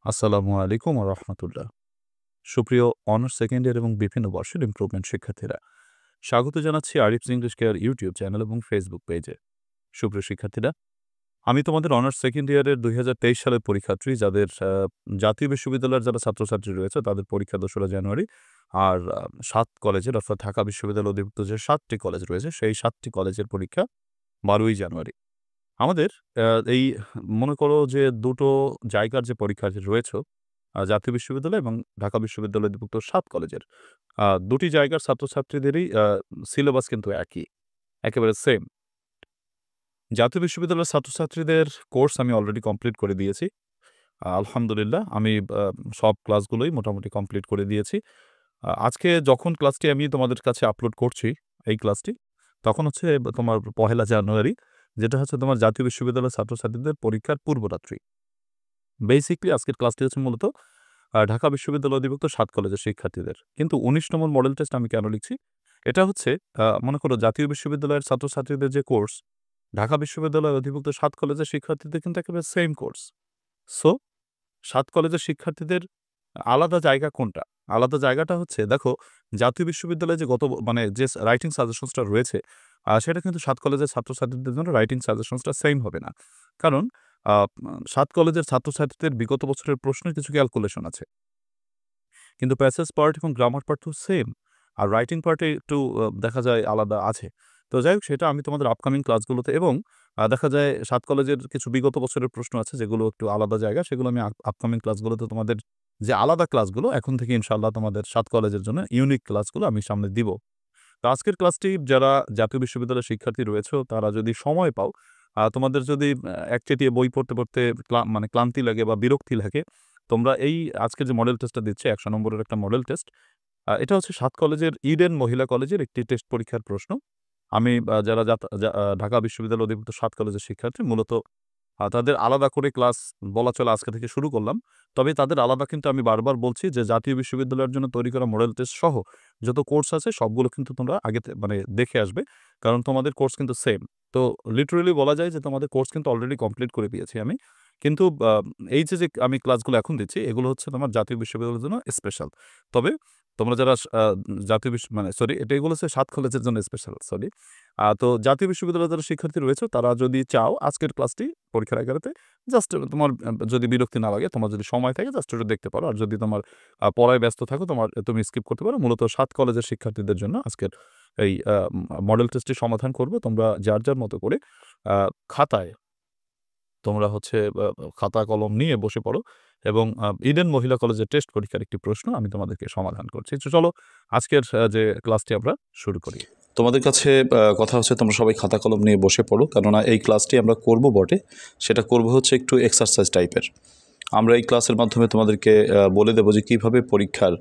আসসালামু আলাইকুম ওয়া রাহমাতুল্লাহ। সুপ্রিয় অনার্স সেকেন্ড ইয়ার এবং বিভিন্ন বর্ষের ইমপ্রুভমেন্ট শিক্ষার্থীরা, স্বাগত জানাচ্ছি Arif's English care YouTube channel এবং ফেসবুক পেজে। সুপ্রিয় শিক্ষার্থীরা, আমি তোমাদের অনার্স সেকেন্ড ইয়ারের ২০২৩ সালের পরীক্ষার্থী, যাদের জাতীয় বিশ্ববিদ্যালয়ের যারা ছাত্রছাত্রী রয়েছে তাদের পরীক্ষা ২রা জানুয়ারি। আর ৭ কলেজের অর্থাৎ ঢাকা বিশ্ববিদ্যালয় অধিভুক্ত যে ৭টি কলেজ রয়েছে সেই ৭টি কলেজের পরীক্ষা ১২ই জানুয়ারি। আমাদের এই মনে করো যে দুটো জায়গার যে পরীক্ষার্থী রয়েছে, জাতীয় বিশ্ববিদ্যালয় এবং ঢাকা বিশ্ববিদ্যালয় অধিভুক্ত ৭ কলেজের দুটি জায়গার ছাত্রছাত্রীদেরই সিলেবাস কিন্তু একই, একেবারে সেম। জাতীয় বিশ্ববিদ্যালয়ের ছাত্রছাত্রীদের কোর্স আমি অলরেডি কমপ্লিট করে দিয়েছি। আলহামদুলিল্লাহ আমি সব ক্লাসগুলোই মোটামুটি কমপ্লিট করে দিয়েছি। আজকে যখন ক্লাসটি আমি তোমাদের কাছে আপলোড করছি, এই ক্লাসটি, তখন হচ্ছে তোমার ১লা জানুয়ারি, যেটা হচ্ছে তোমার জাতীয় বিশ্ববিদ্যালয়ের ছাত্রছাত্রীদের পরীক্ষার পূর্বরাত্রি। বেসিক্যালি আজকের ক্লাসটি হচ্ছে মূলত ঢাকা বিশ্ববিদ্যালয় অধিভুক্ত ৭ কলেজের শিক্ষার্থীদের। কিন্তু ১৯ নম্বর মডেল টেস্ট আমি কেন লিখছি? এটা হচ্ছে মনে করো জাতীয় বিশ্ববিদ্যালয়ের ছাত্রছাত্রীদের যে কোর্স, ঢাকা বিশ্ববিদ্যালয় অধিভুক্ত ৭ কলেজের শিক্ষার্থীদের কিন্তু একেবারে সেম কোর্স। সো ৭ কলেজের শিক্ষার্থীদের আলাদা জায়গা কোনটা? আলাদা জায়গাটা হচ্ছে, দেখো, জাতীয় বিশ্ববিদ্যালয়ে যে যে রাইটিং সাজেশনসটা রয়েছে, সেটা কিন্তু ৭ কলেজের ছাত্রছাত্রীদের জন্য রাইটিং সাজেশনসটা সেম হবে না। কারণ ৭ কলেজের ছাত্রছাত্রীদের বিগত বছরের প্রশ্নের কিছু ক্যালকুলেশন আছে। কিন্তু প্যাসেজ পার্ট এবং গ্রামার পার্ট তো সেম। আর রাইটিং পার্টে একটু দেখা যায় আলাদা আছে। তো যাই হোক, সেটা আমি তোমাদের আপকামিং ক্লাসগুলোতে এবং দেখা যায় ৭ কলেজের কিছু বিগত বছরের প্রশ্ন আছে যেগুলো একটু আলাদা জায়গা, সেগুলো আমি আপকামিং ক্লাসগুলোতে তোমাদের যে আলাদা ক্লাসগুলো এখন থেকে ইনশাআল্লাহ তোমাদের ৭ কলেজের জন্য ইউনিক ক্লাসগুলো আমি সামনে দিব। তো আজকের ক্লাসটি যারা জাতীয় বিশ্ববিদ্যালয়ের শিক্ষার্থী রয়েছে তারা যদি সময় পাও, তোমাদের যদি একচেটিয়া বই পড়তে মানে ক্লান্তি লাগে বা বিরক্তি লাগে, তোমরা এই আজকের যে মডেল টেস্টটা দিচ্ছে ১০০ নম্বরের একটা মডেল টেস্ট, এটা হচ্ছে ৭ কলেজের ইডেন মহিলা কলেজের একটি টেস্ট পরীক্ষার প্রশ্ন। আমি যারা ঢাকা বিশ্ববিদ্যালয় অধিভুক্ত ৭ কলেজের শিক্ষার্থী, মূলত তাদের আলাদা করে ক্লাস বলা চলে আজকে থেকে শুরু করলাম। তবে তাদের আলাদা কিন্তু আমি বারবার বলছি যে জাতীয় বিশ্ববিদ্যালয়ের জন্য তৈরি করা মডেল টেস্ট সহ যত কোর্স আছে সবগুলো কিন্তু তোমরা আগে মানে দেখে আসবে। কারণ তোমাদের কোর্স কিন্তু সেম। তো লিটারেলি বলা যায় যে তোমাদের কোর্স কিন্তু অলরেডি কমপ্লিট করে দিয়েছি আমি। কিন্তু এই যে আমি ক্লাসগুলো এখন দিচ্ছি এগুলো হচ্ছে তোমার জাতীয় বিশ্ববিদ্যালয়ের জন্য স্পেশাল। তবে তোমরা যারা জাতীয় মানে সরি, এগুলো হচ্ছে ৭ কলেজের জন্য স্পেশাল, সরি। তো জাতীয় বিশ্ববিদ্যালয়ের যারা শিক্ষার্থী রয়েছে তারা যদি চাও আজকের ক্লাসটি পরীক্ষার আগেরাতে জাস্ট তোমার যদি বিরক্তি না লাগে, তোমার যদি সময় থাকে জাস্ট ওটা দেখতে পারো। আর যদি তোমার পড়ায় ব্যস্ত থাকো তুমি স্কিপ করতে পারো। মূলত ৭ কলেজের শিক্ষার্থীদের জন্য আজকের এই মডেল টেস্টটি সমাধান করব। তোমরা যার মতো করে খাতায় তোমরা হচ্ছে খাতা কলম নিয়ে বসে পড়ো এবং ইডেন মহিলা কলেজের টেস্ট পরীক্ষার একটি প্রশ্ন আমি তোমাদেরকে সমাধান করছি। তো চলো আজকের যে ক্লাসটি আমরা শুরু করি। তোমাদের কাছে কথা হচ্ছে তোমরা সবাই খাতা কলম নিয়ে বসে পড়ো, কেননা এই ক্লাসটি আমরা করব বটে, সেটা করব হচ্ছে একটু এক্সারসাইজ টাইপের। আমরা এই ক্লাসের মাধ্যমে তোমাদেরকে বলে দেবো যে কীভাবে পরীক্ষার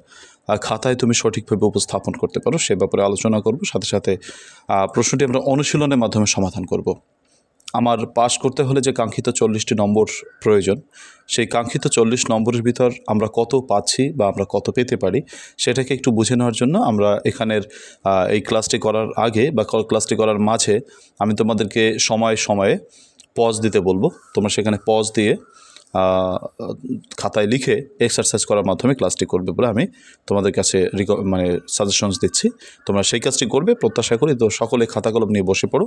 খাতায় তুমি সঠিকভাবে উপস্থাপন করতে পারো সে ব্যাপারে আলোচনা করব। সাথে সাথে প্রশ্নটি আমরা অনুশীলনের মাধ্যমে সমাধান করব। আমার পাস করতে হলে যে কাঙ্ক্ষিত 40টি নম্বর প্রয়োজন, সেই কাঙ্ক্ষিত 40 নম্বরের ভিতর আমরা কত পাচ্ছি বা আমরা কত পেতে পারি সেটাকে একটু বুঝে নেওয়ার জন্য আমরা এখানের এই ক্লাসটি করার আগে বা ক্লাসটি করার মাঝে আমি তোমাদেরকে সময়ে সময়ে পজ দিতে বলবো। তোমরা সেখানে পজ দিয়ে খাতায় লিখে এক্সারসাইজ করার মাধ্যমে ক্লাসটি করবে বলে আমি তোমাদের কাছে সাজেশনস দিচ্ছি। তোমরা সেই কাজটি করবে প্রত্যাশা করি। তো সকলে খাতা কলম নিয়ে বসে পড়ো।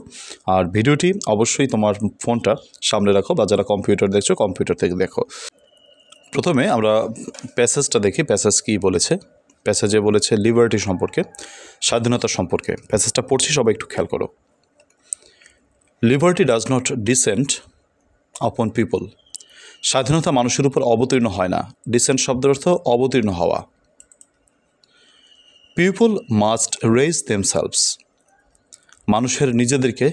আর ভিডিওটি অবশ্যই তোমার ফোনটা সামনে রাখো, বা যারা কম্পিউটার দেখছো কম্পিউটার থেকে দেখো। প্রথমে আমরা প্যাসেজটা দেখি, প্যাসেজ কী বলেছে। প্যাসেজে বলেছে লিবার্টি সম্পর্কে, স্বাধীনতা সম্পর্কে। প্যাসেজটা পড়ছি, সবাই একটু খেয়াল করো। লিবার্টি ডাজ নট ডিসেন্ড আপন পিপল। স্বাধীনতা মানুষের উপর অবতীর্ণ হয় না। ডিসেন্ট শব্দের অর্থ অবতীর্ণ হওয়া। People must raise themselves. মানুষের নিজেদেরকে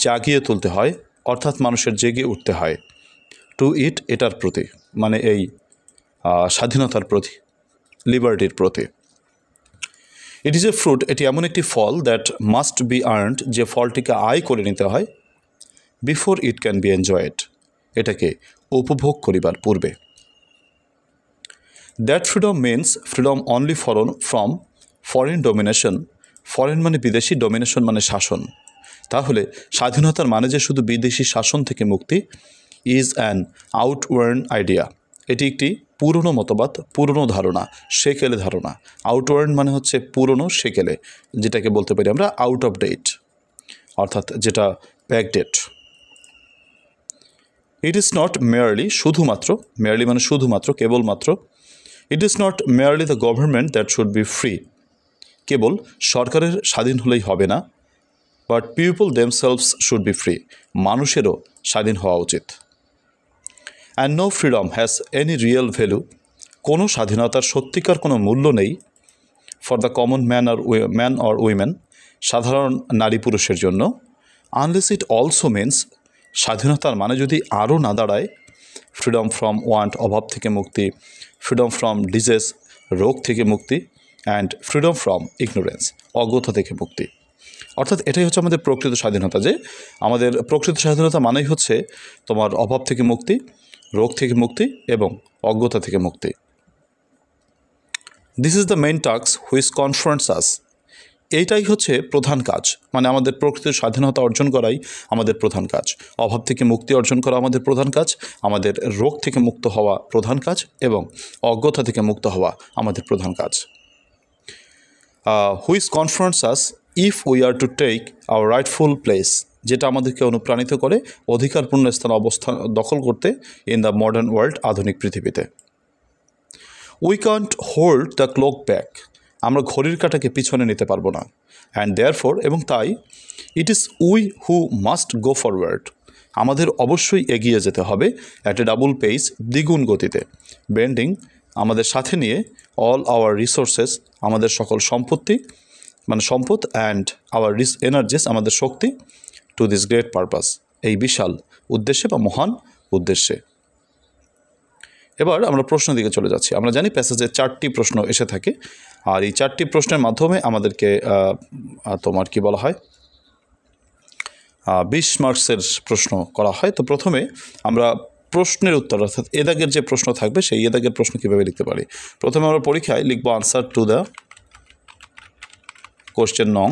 জাগিয়ে তুলতে হয়, অর্থাৎ মানুষের জেগে উঠতে হয়। টু ইট, এটার প্রতি, মানে এই স্বাধীনতার প্রতি, লিবার্টির প্রতি। ইট ইজ এ ফ্রুট, এটি এমন একটি ফল দ্যাট মাস্ট বি আর্নড, যে ফলটিকে আয় করে নিতে হয়। Before it can be enjoyed, এটাকে উপভোগ করিবার পূর্বে। That freedom means freedom only from foreign domination. Foreign মানে বিদেশি, ডমিনেশন মানে শাসন। তাহলে স্বাধীনতার মানে যে শুধু বিদেশি শাসন থেকে মুক্তি। ইজ অ্যান আউটওয়ার্ন আইডিয়া, এটি একটি পুরনো মতবাদ, পুরনো ধারণা, সেকেলে ধারণা। আউটওয়ার্ড মানে হচ্ছে পুরনো, সেকেলে যেটাকে বলতে পারি আমরা আউট অফ ডেট, অর্থাৎ যেটা backdate. It is not merely, শুধুমাত্র, মেয়ারলি মানে শুধুমাত্র, কেবলমাত্র। It is not merely the government that should be free, কেবল সরকারের স্বাধীন হলেই হবে না, but people themselves should be free, মানুষেরও স্বাধীন হওয়া উচিত। And no freedom has any real value, কোনো স্বাধীনতার সত্যিকার কোনো মূল্য নেই for the common man or women, সাধারণ নারী পুরুষের জন্য, আনলেস ইট অলসো মিনস, স্বাধীনতার মানে যদি আরও না দাঁড়ায় ফ্রিডম ফ্রম ওয়ান্ট, অভাব থেকে মুক্তি, ফ্রিডম ফ্রম ডিজিজ, রোগ থেকে মুক্তি, অ্যান্ড ফ্রিডম ফ্রম ইগনোরেন্স, অজ্ঞতা থেকে মুক্তি। অর্থাৎ এটাই হচ্ছে আমাদের প্রকৃত স্বাধীনতা, যে আমাদের প্রকৃত স্বাধীনতা মানেই হচ্ছে তোমার অভাব থেকে মুক্তি, রোগ থেকে মুক্তি এবং অজ্ঞতা থেকে মুক্তি। This is the main task which confronts us, এইটাই হচ্ছে প্রধান কাজ, মানে আমাদের প্রকৃত স্বাধীনতা অর্জন করাই আমাদের প্রধান কাজ। অভাব থেকে মুক্তি অর্জন করা আমাদের প্রধান কাজ, আমাদের রোগ থেকে মুক্ত হওয়া প্রধান কাজ এবং অজ্ঞতা থেকে মুক্ত হওয়া আমাদের প্রধান কাজ। Which confronts us if we are to take our rightful place, যেটা আমাদেরকে অনুপ্রাণিত করে অধিকারপূর্ণ স্থান অবস্থান দখল করতে ইন দ্য মডার্ন ওয়ার্ল্ড, আধুনিক পৃথিবীতে। We can't hold the clock back, আমরা ঘড়ির কাঁটাকে পিছনে নিতে পারবো না। অ্যান্ড দেয়ারফর, এবং তাই, it is we who must go forward, আমাদের অবশ্যই এগিয়ে যেতে হবে অ্যাট এ ডাবল পেস, দ্বিগুণ গতিতে, বেন্ডিং, আমাদের সাথে নিয়ে অল আওয়ার রিসোর্সেস, আমাদের সকল সম্পত্তি মানে সম্পদ, অ্যান্ড আওয়ার এনার্জিস, আমাদের শক্তি, টু দিস গ্রেট পারপাস, এই বিশাল উদ্দেশ্যে বা মহান উদ্দেশ্যে। এবার আমরা প্রশ্ন দিকে চলে যাচ্ছি। আমরা জানি প্যাসেজে 4টি প্রশ্ন এসে থাকে, আর এই 4টি প্রশ্নের মাধ্যমে আমাদেরকে তোমার কি বলা হয় 20 মার্কসের প্রশ্ন করা হয়। তো প্রথমে আমরা প্রশ্নের উত্তর, অর্থাৎ এদাগের যে প্রশ্ন থাকবে সেই এদাগের প্রশ্ন কীভাবে লিখতে পারি। প্রথমে আমরা পরীক্ষায় লিখব আনসার টু দ্য কোশ্চেন নং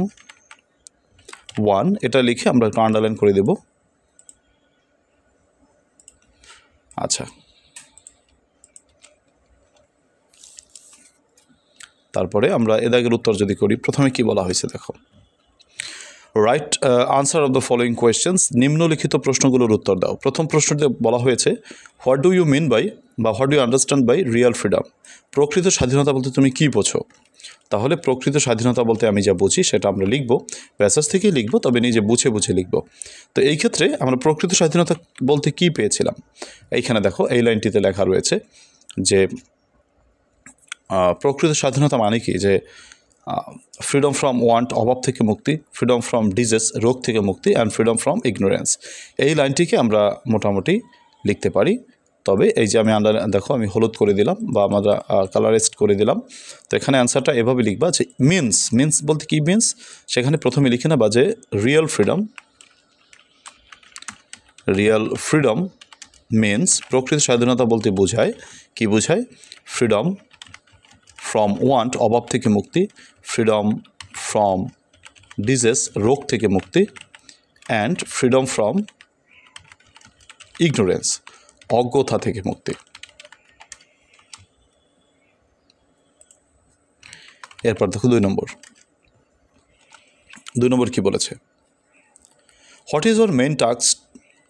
1, এটা লিখে আমরা একটু আন্ডারলাইন করে দেব। আচ্ছা, তারপরে আমরা এদাগের উত্তর যদি করি, প্রথমে কি বলা হয়েছে দেখো, write answer of the following questions, নিম্নলিখিত প্রশ্নগুলোর উত্তর দাও। প্রথম প্রশ্নতে বলা হয়েছে what do you mean by বা what do you understand by real freedom, প্রকৃত স্বাধীনতা বলতে তুমি কী বোঝো। তাহলে প্রকৃত স্বাধীনতা বলতে আমি যা বুঝি সেটা আমরা লিখব, প্যাসেজ থেকেই লিখব, তবে নিজে বুঝে বুঝে লিখব। তো এই ক্ষেত্রে আমরা প্রকৃত স্বাধীনতা বলতে কী পেয়েছিলাম, এইখানে দেখো এই লাইনটিতে লেখা রয়েছে যে প্রকৃত স্বাধীনতা মানে কি, যে ফ্রিডম ফ্রম ওয়ান্ট, অভাব থেকে মুক্তি, ফ্রিডম ফ্রম ডিজিজ, রোগ থেকে মুক্তি, অ্যান্ড ফ্রিডম ফ্রম ইগনোরেন্স। এই লাইনটিকে আমরা মোটামুটি লিখতে পারি। তবে এই যে আমি দেখো আমি হলুদ করে দিলাম বা আমরা কালারাইজড করে দিলাম। তো এখানে অ্যান্সারটা এভাবে লিখবা যে মিনস বলতে কী মিনস, সেখানে প্রথমে লিখে নেবা যে রিয়েল ফ্রিডম মিনস, প্রকৃত স্বাধীনতা বলতে বোঝায়, কি বোঝায়, ফ্রিডম ফ্রম ওয়ান্ট, অভাব থেকে মুক্তি, ফ্রিডম ফ্রম ডিজিজ, রোগ থেকে মুক্তি, অ্যান্ড ফ্রিডম ফ্রম ইগনোরেন্স, অজ্ঞতা থেকে মুক্তি। এরপর দেখো 2 নম্বর কি বলেছে, what is our main task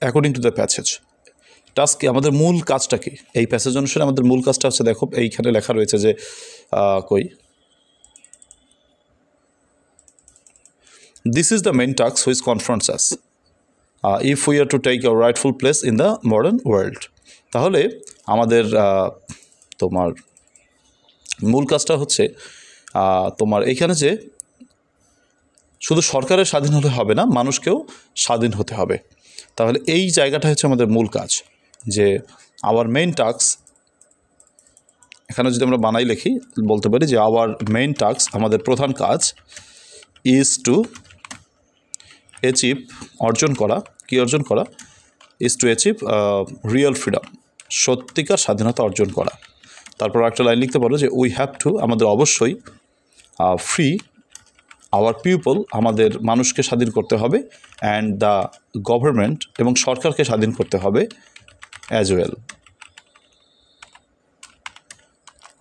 according to the passage, task কি, আমাদের মূল কাজটা কি, এই প্যাসেজ অনুসারে আমাদের মূল কাজটা হচ্ছে, দেখো এইখানে লেখা রয়েছে যে this is the main task which confronts us if we are to take our rightful place in the modern world. তাহলে আমাদের তোমার মূল কাজটা হচ্ছে তোমার এইখানে যে শুধু সরকারের স্বাধীন হলে হবে না, মানুষকেও স্বাধীন হতে হবে। তাহলে এই জায়গাটা হচ্ছে আমাদের মূল কাজ, যে আওয়ার মেইন টাস্ক, এখানে যদি আমরা বানাই লিখি বলতে পারি যে আওয়ার মেইন টাস্ক, আমাদের প্রধান কাজ, ইজ টু অ্যাচিভ, অর্জন করা, কি অর্জন করা, is to achieve real freedom, সত্যিকার স্বাধীনতা অর্জন করা। তারপর একটা লাইন লিখতে পারো যে উই হ্যাভ টু, আমাদের অবশ্যই, ফ্রি আওয়ার পিপল, আমাদের মানুষকে স্বাধীন করতে হবে, অ্যান্ড দ্য গভর্নমেন্ট, এবং সরকারকে স্বাধীন করতে হবে, অ্যাজ ওয়েল।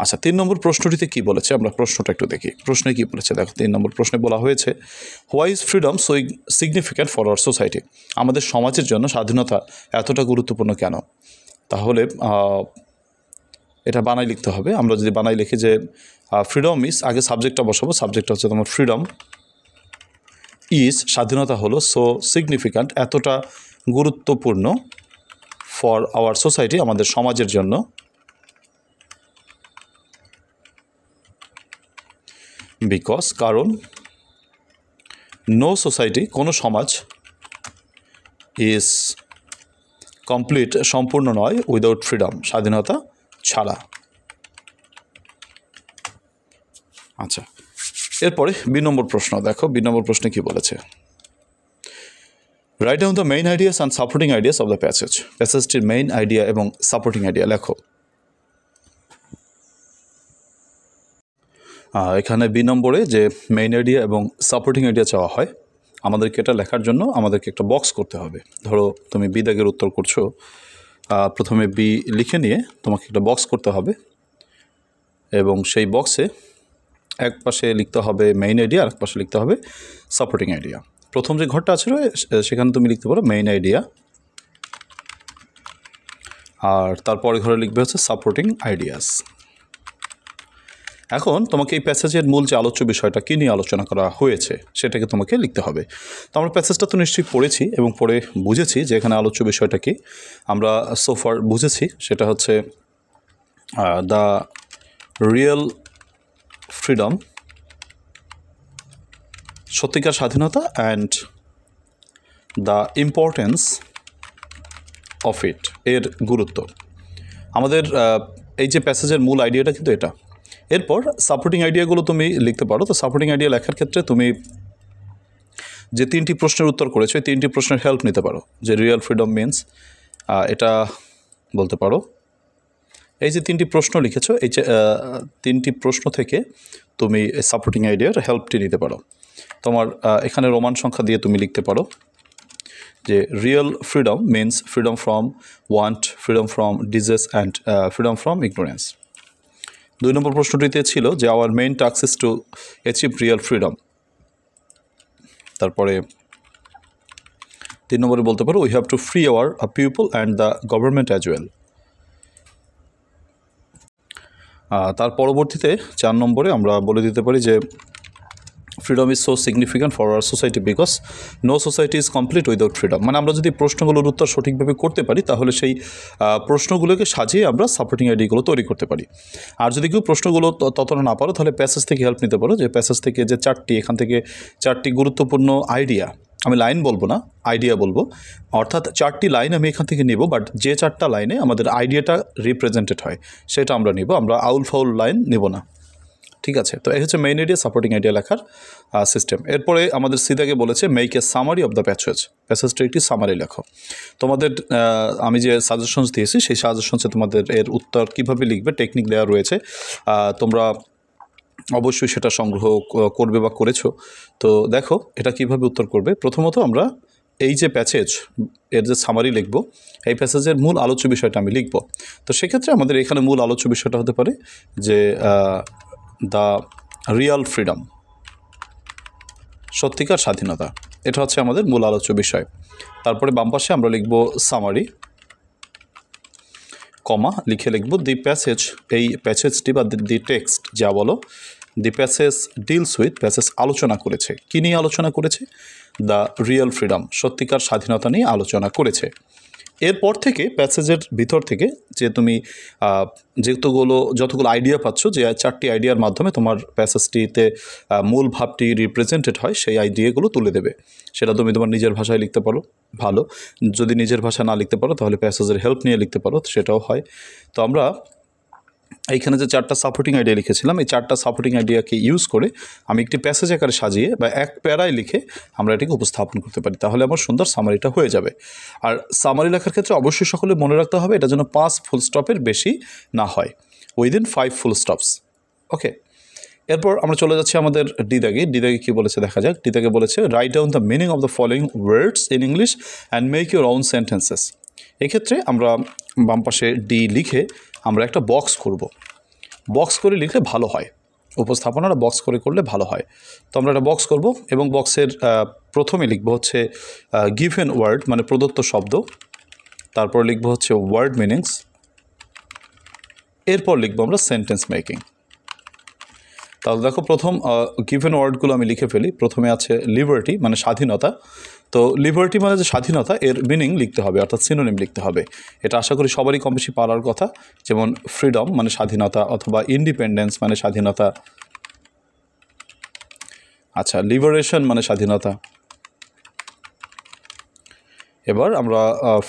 আচ্ছা, 3 নম্বর প্রশ্নটিতে কি বলেছে আমরা প্রশ্নটা একটু দেখি। প্রশ্নে কি বলেছে দেখো, 3 নম্বর প্রশ্নে বলা হয়েছে why is freedom so significant for our society. আমাদের সমাজের জন্য স্বাধীনতা এতটা গুরুত্বপূর্ণ কেন? তাহলে এটা বানাই লিখতে হবে। আমরা যদি বানাই লিখি যে ফ্রিডম ইজ, আগে সাবজেক্টটা বসাবো, সাবজেক্টটা হচ্ছে তোমার ফ্রিডম ইজ, স্বাধীনতা হলো, সো সিগনিফিক্যান্ট এতটা গুরুত্বপূর্ণ, ফর আওয়ার সোসাইটি আমাদের সমাজের জন্য, বিকজ কারণ, নো সোসাইটি কোনো সমাজ, ইজ কমপ্লিট সম্পূর্ণ নয়, উইদাউট ফ্রিডম স্বাধীনতা ছাড়া। আচ্ছা, এরপরে 2 নম্বর প্রশ্ন দেখো, 2 নম্বর প্রশ্নে কি বলেছে, write down the main ideas and supporting ideas of the passage. প্যাসেজটির মেইন আইডিয়া এবং সাপোর্টিং আইডিয়া লেখো। এখানে 2 নম্বরে যে মেইন আইডিয়া এবং সাপোর্টিং আইডিয়া চাওয়া হয়, আমাদেরকে এটা লেখার জন্য আমাদেরকে একটা বক্স করতে হবে। ধরো তুমি বি দাগের উত্তর করছো, প্রথমে বি লিখে নিয়ে তোমাকে একটা বক্স করতে হবে এবং সেই বক্সে এক পাশে লিখতে হবে মেইন আইডিয়া, আর এক পাশে লিখতে হবে সাপোর্টিং আইডিয়া। প্রথম যে ঘরটা আছে সেখানে তুমি লিখতে পারো মেইন আইডিয়া, আর তারপরে ঘরে লিখবে হচ্ছে সাপোর্টিং আইডিয়াস। এখন তোমাকে এই প্যাসেজের মূল যে আলোচ্য বিষয়টা কী নিয়ে আলোচনা করা হয়েছে সেটাকে তোমাকে লিখতে হবে। তো আমরা প্যাসেজটা তো নিশ্চয়ই পড়েছি এবং পড়ে বুঝেছি যে এখানে আলোচ্য বিষয়টা কি। আমরা সোফার বুঝেছি সেটা হচ্ছে দ্য রিয়েল ফ্রিডম, সত্যিকার স্বাধীনতা, and the importance of it, এর গুরুত্ব। আমাদের এই যে প্যাসেজের মূল আইডিয়াটা কিন্তু এটা। এরপর সাপোর্টিং আইডিয়াগুলো তুমি লিখতে পারো। তো সাপোর্টিং আইডিয়া লেখার ক্ষেত্রে তুমি যে 3টি প্রশ্নের উত্তর করেছো এই 3টি প্রশ্নের হেল্প নিতে পারো। যে রিয়েল ফ্রিডম মিনস, এটা বলতে পারো। এই যে 3টি প্রশ্ন লিখেছো, এই যে 3টি প্রশ্ন থেকে তুমি সাপোর্টিং আইডিয়ার হেল্পটি নিতে পারো। তোমার এখানে রোমান সংখ্যা দিয়ে তুমি লিখতে পারো যে real freedom means freedom from want, freedom from disease and freedom from ignorance. 2 number প্রশ্নটিতে ছিল যে our main task is to achieve real freedom. তারপরে 3 নম্বরে বলতে পারো we have to free our people and the government as well. তার পরবর্তীতে 4 নম্বরে আমরা বলে দিতে পারি যে freedom is so significant for our society because no society is complete without freedom. মানে আমরা যদি প্রশ্নগুলোর উত্তর সঠিকভাবে করতে পারি তাহলে সেই প্রশ্নগুলোকে সাজিয়ে আমরা সাপোর্টিং আইডিয়াগুলো তৈরি করতে পারি। আর যদি কেউ প্রশ্নগুলো ততটা না পারো তাহলে প্যাসেজ থেকে হেল্প নিতে পারো। যে প্যাসেজ থেকে যে 4টি, এখান থেকে 4টি গুরুত্বপূর্ণ আইডিয়া, আমি লাইন বলবো না, আইডিয়া বলবো, অর্থাৎ 4টি লাইন আমি এখান থেকে নিব, বাট যে 4টা লাইনে আমাদের আইডিয়াটা রিপ্রেজেন্টেড হয় সেটা আমরা নিব, আমরা আউল ফাউল লাইন নেব না। ঠিক আছে, তো এই হচ্ছে মেইন আইডিয়া সাপোর্টিং আইডিয়া লেখার সিস্টেম। এরপরে আমাদের সিদাকে বলেছে make a summary of the passage. প্যাসেজটা একটি সামারি লেখো। তোমাদের আমি যে সাজেশনস দিয়েছি সেই সাজেশনসে তোমাদের এর উত্তর কীভাবে লিখবে টেকনিক দেওয়া রয়েছে, তোমরা অবশ্যই সেটা সংগ্রহ করবে বা করেছো। তো দেখো এটা কিভাবে উত্তর করবে। প্রথমত আমরা এই যে প্যাসেজ এর যে সামারি লিখব, এই প্যাসেজের মূল আলোচ্য বিষয়টা আমি লিখব। তো সেক্ষেত্রে আমাদের এখানে মূল আলোচ্য বিষয়টা হতে পারে যে দ্য রিয়াল ফ্রিডম, সত্যিকার স্বাধীনতা, এটা হচ্ছে আমাদের মূল আলোচ্য বিষয়। তারপরে বাম পাশে আমরা লিখব সামারি, কমা লিখে লিখব দি প্যাসেজ। এই প্যাসেজটি বা দি টেক্সট যা বলো, the passage deals with, passage আলোচনা করেছে, কী নিয়ে আলোচনা করেছে, দ্য রিয়েল ফ্রিডম, সত্যিকার স্বাধীনতা নিয়ে আলোচনা করেছে। এরপর থেকে প্যাসেজের ভিতর থেকে যে তুমি যতগুলো আইডিয়া পাচ্ছ, যে 4টি আইডিয়ার মাধ্যমে তোমার প্যাসেজটিতে মূল ভাবটি রিপ্রেজেন্টেড হয়, সেই আইডিয়াগুলো তুলে দেবে। সেটা তুমি তোমার নিজের ভাষায় লিখতে পারো, ভালো। যদি নিজের ভাষা না লিখতে পারো তাহলে প্যাসেজের হেল্প নিয়ে লিখতে পারো, সেটাও হয়। তো আমরা এইখানে যে 4টা সাপোর্টিং আইডিয়া লিখেছিলাম, এই 4টা সাপোর্টিং আইডিয়াকে ইউজ করে আমি একটি প্যাসেজ আকারে সাজিয়ে বা এক প্যারায় লিখে আমরা এটাকে উপস্থাপন করতে পারি। তাহলে আমার সুন্দর সামারিটা হয়ে যাবে। আর সামারি লেখার ক্ষেত্রে অবশ্যই সকলে মনে রাখতে হবে এটা যেন 5 ফুল স্টপের বেশি না হয়, উইদিন 5 ফুল স্টপস। ওকে, এরপর আমরা চলে যাচ্ছি আমাদের ডি দাগে। ডি দাগে কী বলেছে দেখা যাক। ডি দাগে বলেছে write down the meaning of the following words in English and make your own sentences. এক্ষেত্রে আমরা বাম পাশে ডি লিখে আমরা একটা বক্স করব। বক্স করে লিখলে ভালো হয়, উপস্থাপনাটা বক্স করে করলে ভালো হয়। তো আমরা একটা বক্স করব এবং বক্সের প্রথমে লিখব হচ্ছে গিভেন ওয়ার্ড মানে প্রদত্ত শব্দ, তারপর লিখব হচ্ছে ওয়ার্ড মিনিংস, এরপর লিখব আমরা সেন্টেন্স মেকিং। তাহলে দেখো প্রথম গিভেন ওয়ার্ডগুলো আমি লিখে ফেলি। প্রথমে আছে লিবার্টি মানে স্বাধীনতা। তো লিবার্টি মানে যে স্বাধীনতা, এর মিনিং লিখতে হবে, অর্থাৎ সিনোনিম লিখতে হবে। এটা আশা করি সবারই কম বেশি পারার কথা। যেমন ফ্রিডম মানে স্বাধীনতা, অথবা ইন্ডিপেন্ডেন্স মানে স্বাধীনতা। আচ্ছা, লিবারেশন মানে স্বাধীনতা। এবার আমরা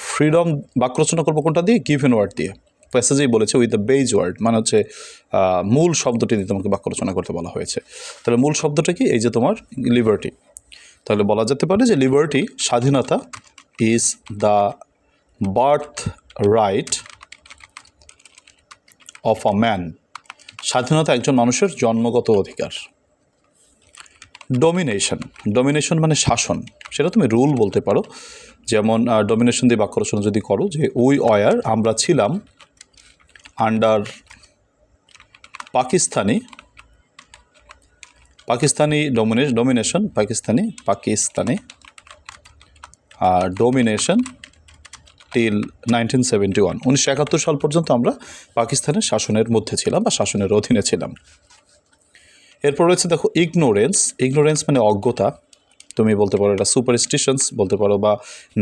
ফ্রিডম বাক্য রচনা করবো কোনটা দিয়ে? গিভেন ওয়ার্ড দিয়ে। প্যাসেজেই বলেছে উইথ দ্য বেজ ওয়ার্ড, মানে হচ্ছে মূল শব্দটি দিয়ে তোমাকে বাক্য রচনা করতে বলা হয়েছে। তাহলে মূল শব্দটা কি? এই যে তোমার লিবার্টি। তাহলে বলা যেতে পারে যে লিবার্টি স্বাধীনতা is the birth right of a man. স্বাধীনতা একজন মানুষের জন্মগত অধিকার। ডমিনেশন, ডমিনেশন মানে শাসন, সেটা তুমি রুল বলতে পারো। যেমন ডমিনেশন দিয়ে বাক্য রচনা যদি করো যে উই ওয়ার, আমরা ছিলাম, under Pakistani domination, Pakistani domination till 1971, 1971 সাল পর্যন্ত আমরা পাকিস্তানের শাসনের মধ্যে ছিলাম বা শাসনের অধীনে ছিলাম। এরপর রয়েছে দেখো ইগনোরেন্স। ইগনোরেন্স মানে অজ্ঞতা, তুমি বলতে পারো এটা সুপারস্টিশনস বলতে পারো, বা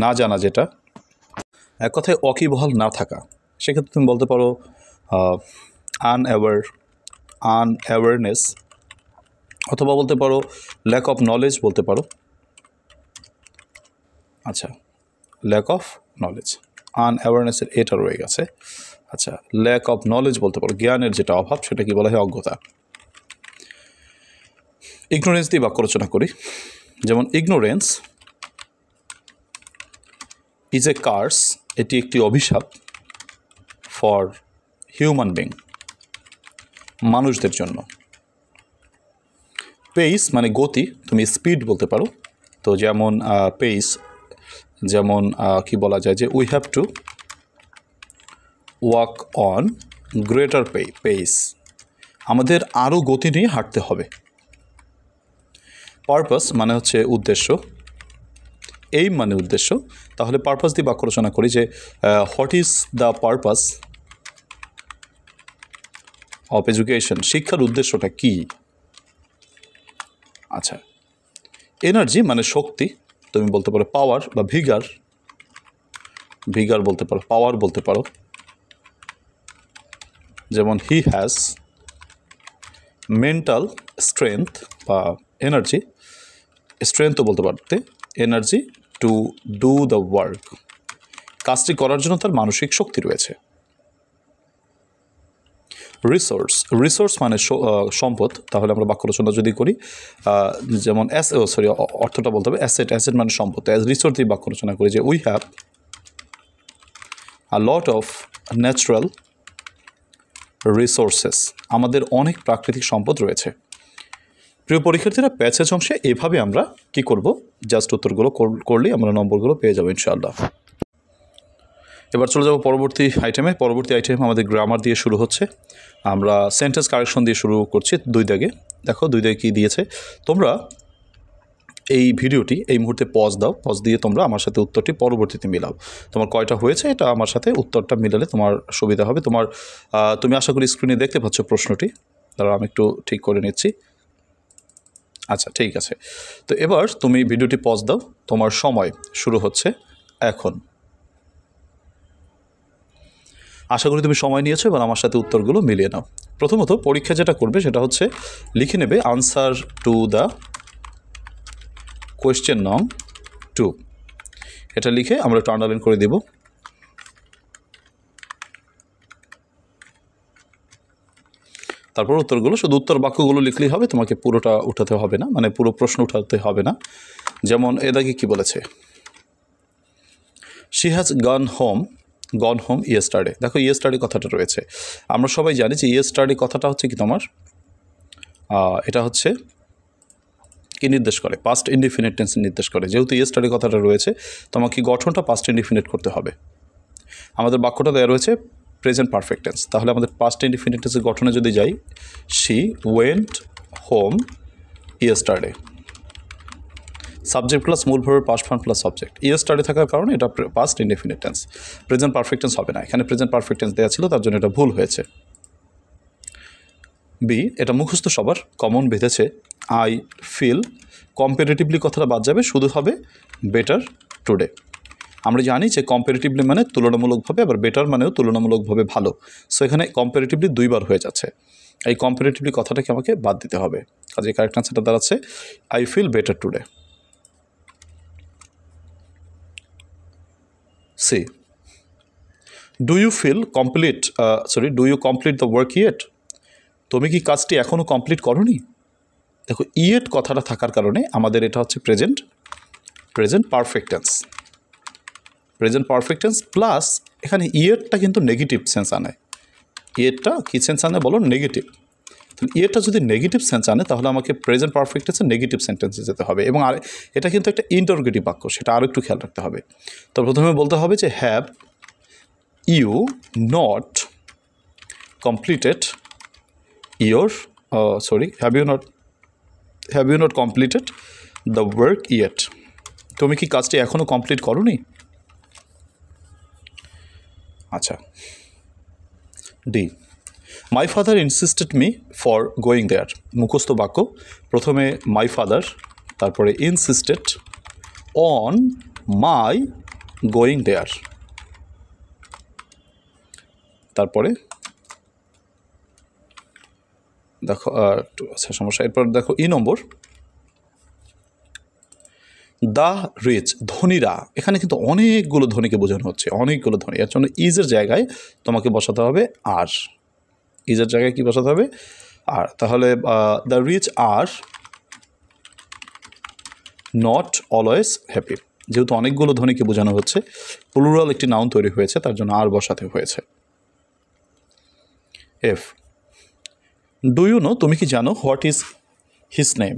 না জানা, যেটা এক কথায় ওয়াকিবহাল না থাকা। সেক্ষেত্রে তুমি বলতে পারো আনঅ্যাওয়ারনেস, অথবা বলতে পারো ল্যাক অফ নলেজ বলতে পারো। আচ্ছা, ল্যাক অফ নলেজ, আনঅ্যাওয়ারনেসের এটা রয়ে গেছে। আচ্ছা, ল্যাক অফ নলেজ বলতে পারো, জ্ঞানের যেটা অভাব সেটা কি বলা হয়? অজ্ঞতা। ইগনোরেন্স দিয়ে বাক্য রচনা করি। যেমন ইগনোরেন্স ইজ এ কার্স, এটি একটি অভিশাপ, ফর হিউম্যান বিং, মানুষদের জন্য। পেইস মানে গতি, তুমি স্পিড বলতে পারো। তো যেমন পেইস, যেমন কি বলা যায় যে we have to walk on greater pace, আমাদের আরও গতি নিয়ে হাঁটতে হবে। পারপাস মানে হচ্ছে উদ্দেশ্য, এইম মানে উদ্দেশ্য। তাহলে পারপাস দিয়ে বাক্য রচনা করি যে what is the purpose of education, শিক্ষার উদ্দেশ্যটা কী? আচ্ছা, এনার্জি মানে শক্তি, তুমি বলতে পারো পাওয়ার বা ভিগার বলতে পারো, পাওয়ার বলতে পারো। যেমন হি হ্যাজ মেন্টাল স্ট্রেংথ বা এনার্জি, স্ট্রেংথও বলতে পারতে, energy two do the work, কাজটি করার জন্য তার মানসিক শক্তি রয়েছে। রিসোর্স মানে সম্পদ। তাহলে আমরা বাক্য রচনা যদি করি, যেমন অর্থটা বলতে হবে অ্যাসেট মানে সম্পদ। রিসোর্স দিয়ে বাক্য রচনা করি যে we have a lot of natural resources, আমাদের অনেক প্রাকৃতিক সম্পদ রয়েছে। প্রিয় পরীক্ষার্থীরা, প্যাসেজ অংশে এভাবে আমরা কি করব, জাস্ট উত্তরগুলো করলেই আমরা নম্বরগুলো পেয়ে যাবো ইনশাআল্লাহ। এবার চলে যাব পরবর্তী আইটেমে। আমাদের গ্রামার দিয়ে শুরু হচ্ছে। আমরা সেন্টেন্স কারেকশন দিয়ে শুরু করছি 2 দাগে। দেখো 2 দাগে কী দিয়েছে। তোমরা এই ভিডিওটি এই মুহূর্তে পজ দাও, পজ দিয়ে তোমরা আমার সাথে উত্তরটি পরবর্তীতে মিলাও। তোমার কয়টা হয়েছে এটা আমার সাথে উত্তরটা মিলালে তোমার সুবিধা হবে। তুমি আশা করি স্ক্রিনে দেখতে পাচ্ছ প্রশ্নটি। তারা আমি একটু ঠিক করে নিচ্ছি। আচ্ছা, ঠিক আছে। তো এবার তুমি ভিডিওটি পজ দাও, তোমার সময় শুরু হচ্ছে এখন। আশা করি তুমি সময় নিয়েছো, এবার আমার সাথে উত্তরগুলো মিলিয়ে নাও। প্রথমত পরীক্ষা যেটা করবে সেটা হচ্ছে লিখে নেবে আনসার টু দ্য কোয়েশ্চেন নং 2। এটা লিখে আমরা একটু আন্ডারলাইন করে দেব। তারপর উত্তরগুলো, শুধু উত্তর বাক্যগুলো লিখলেই হবে, তোমাকে পুরোটা উঠাতে হবে না, মানে পুরো প্রশ্ন উঠাতে হবে না। যেমন এদাকে কি বলেছে, she has gone home yesterday. দেখো ইয়েস্টারডে কথাটা রয়েছে। আমরা সবাই জানি যে ইয়েস্টারডে কথাটা হচ্ছে কি তোমার, এটা হচ্ছে কি নির্দেশ করে, পাস্ট ইনডিফিনিট টেন্স নির্দেশ করে। যেহেতু ইয়েস্টারডে কথাটা রয়েছে, তোমাকে গঠনটা পাস্ট ইনডিফিনিট করতে হবে। আমাদের বাক্যটা দেওয়া রয়েছে প্রেজেন্ট পারফেক্ট টেন্স। তাহলে আমাদের পাস্ট ইনডিফিনিট টেন্সের গঠনে যদি যাই, she went home yesterday, subject plus মূল ভার্বের past form plus subject, yesterday থাকার কারণে এটা past indefinite tense. Present perfect tense হবে না, এখানে প্রেজেন্ট পারফেক্ট টেন্স দেওয়া ছিল, তার জন্য এটা ভুল হয়েছে। বি, এটা মুখস্থ সবার কমন বেঁধেছে, আই ফিল, কম্পারেটিভলি কথাটা বাদ যাবে, শুধু হবে বেটার টুডে। আমরা জানি যে কম্পারেটিভলি মানে তুলনামূলকভাবে, আবার বেটার মানেও তুলনামূলকভাবে ভালো। সো এখানে কম্পারেটিভলি দুইবার হয়ে যাচ্ছে, এই কম্পারেটিভলি কথাটাকে আমাকে বাদ দিতে হবে। কাজে কারেক্ট আনসারটা দাঁড়াচ্ছে I feel better today. C, do you complete the work yet, তুমি কি কাজটি এখনও কমপ্লিট করোনি? দেখো ইয়েট কথাটা থাকার কারণে আমাদের এটা হচ্ছে present perfect tense. Present perfect tense plus এখানে ইয়েটটা কিন্তু নেগেটিভ সেন্স আনে। ইয়েটটা কী সেন্স আনে বলো? নেগেটিভ। তাহলে ইয়েটটা যদি নেগেটিভ সেন্স আনে তাহলে আমাকে প্রেজেন্ট পারফেক্ট টেন্সে নেগেটিভ সেন্টেন্সে যেতে হবে, এবং আর এটা কিন্তু একটা ইন্টারোগেটিভ বাক্য, সেটা আরও একটু খেয়াল রাখতে হবে। তো প্রথমে বলতে হবে যে have you not completed have you not completed the work yet, তুমি কি কাজটি এখনও কমপ্লিট করোনি? আচ্ছা। D, my father insisted me for going there, মুখস্থ বাক্য। প্রথমে মাই ফাদার, তারপরে insisted on my going there, তারপরে দেখো আচ্ছা সমস্যা, এরপর দেখো ই নম্বর, দ্য রিচ, ধনীরা। এখানে কিন্তু অনেকগুলো ধনীকে বোঝানো হচ্ছে, অনেকগুলো ধনী, এর জন্য ইজের জায়গায় তোমাকে বসাতে হবে আর, ইজের জায়গায় কি বসাতে হবে? আর। তাহলে the rich are not always happy, যেহেতু অনেকগুলো ধনীকে বোঝানো হচ্ছে, প্লুরাল একটি নাউন তৈরি হয়েছে, তার জন্য আর বসাতে হয়েছে। এফ, ডু ইউ নো, তুমি কি জানো, হোয়াট ইজ হিজ নেম?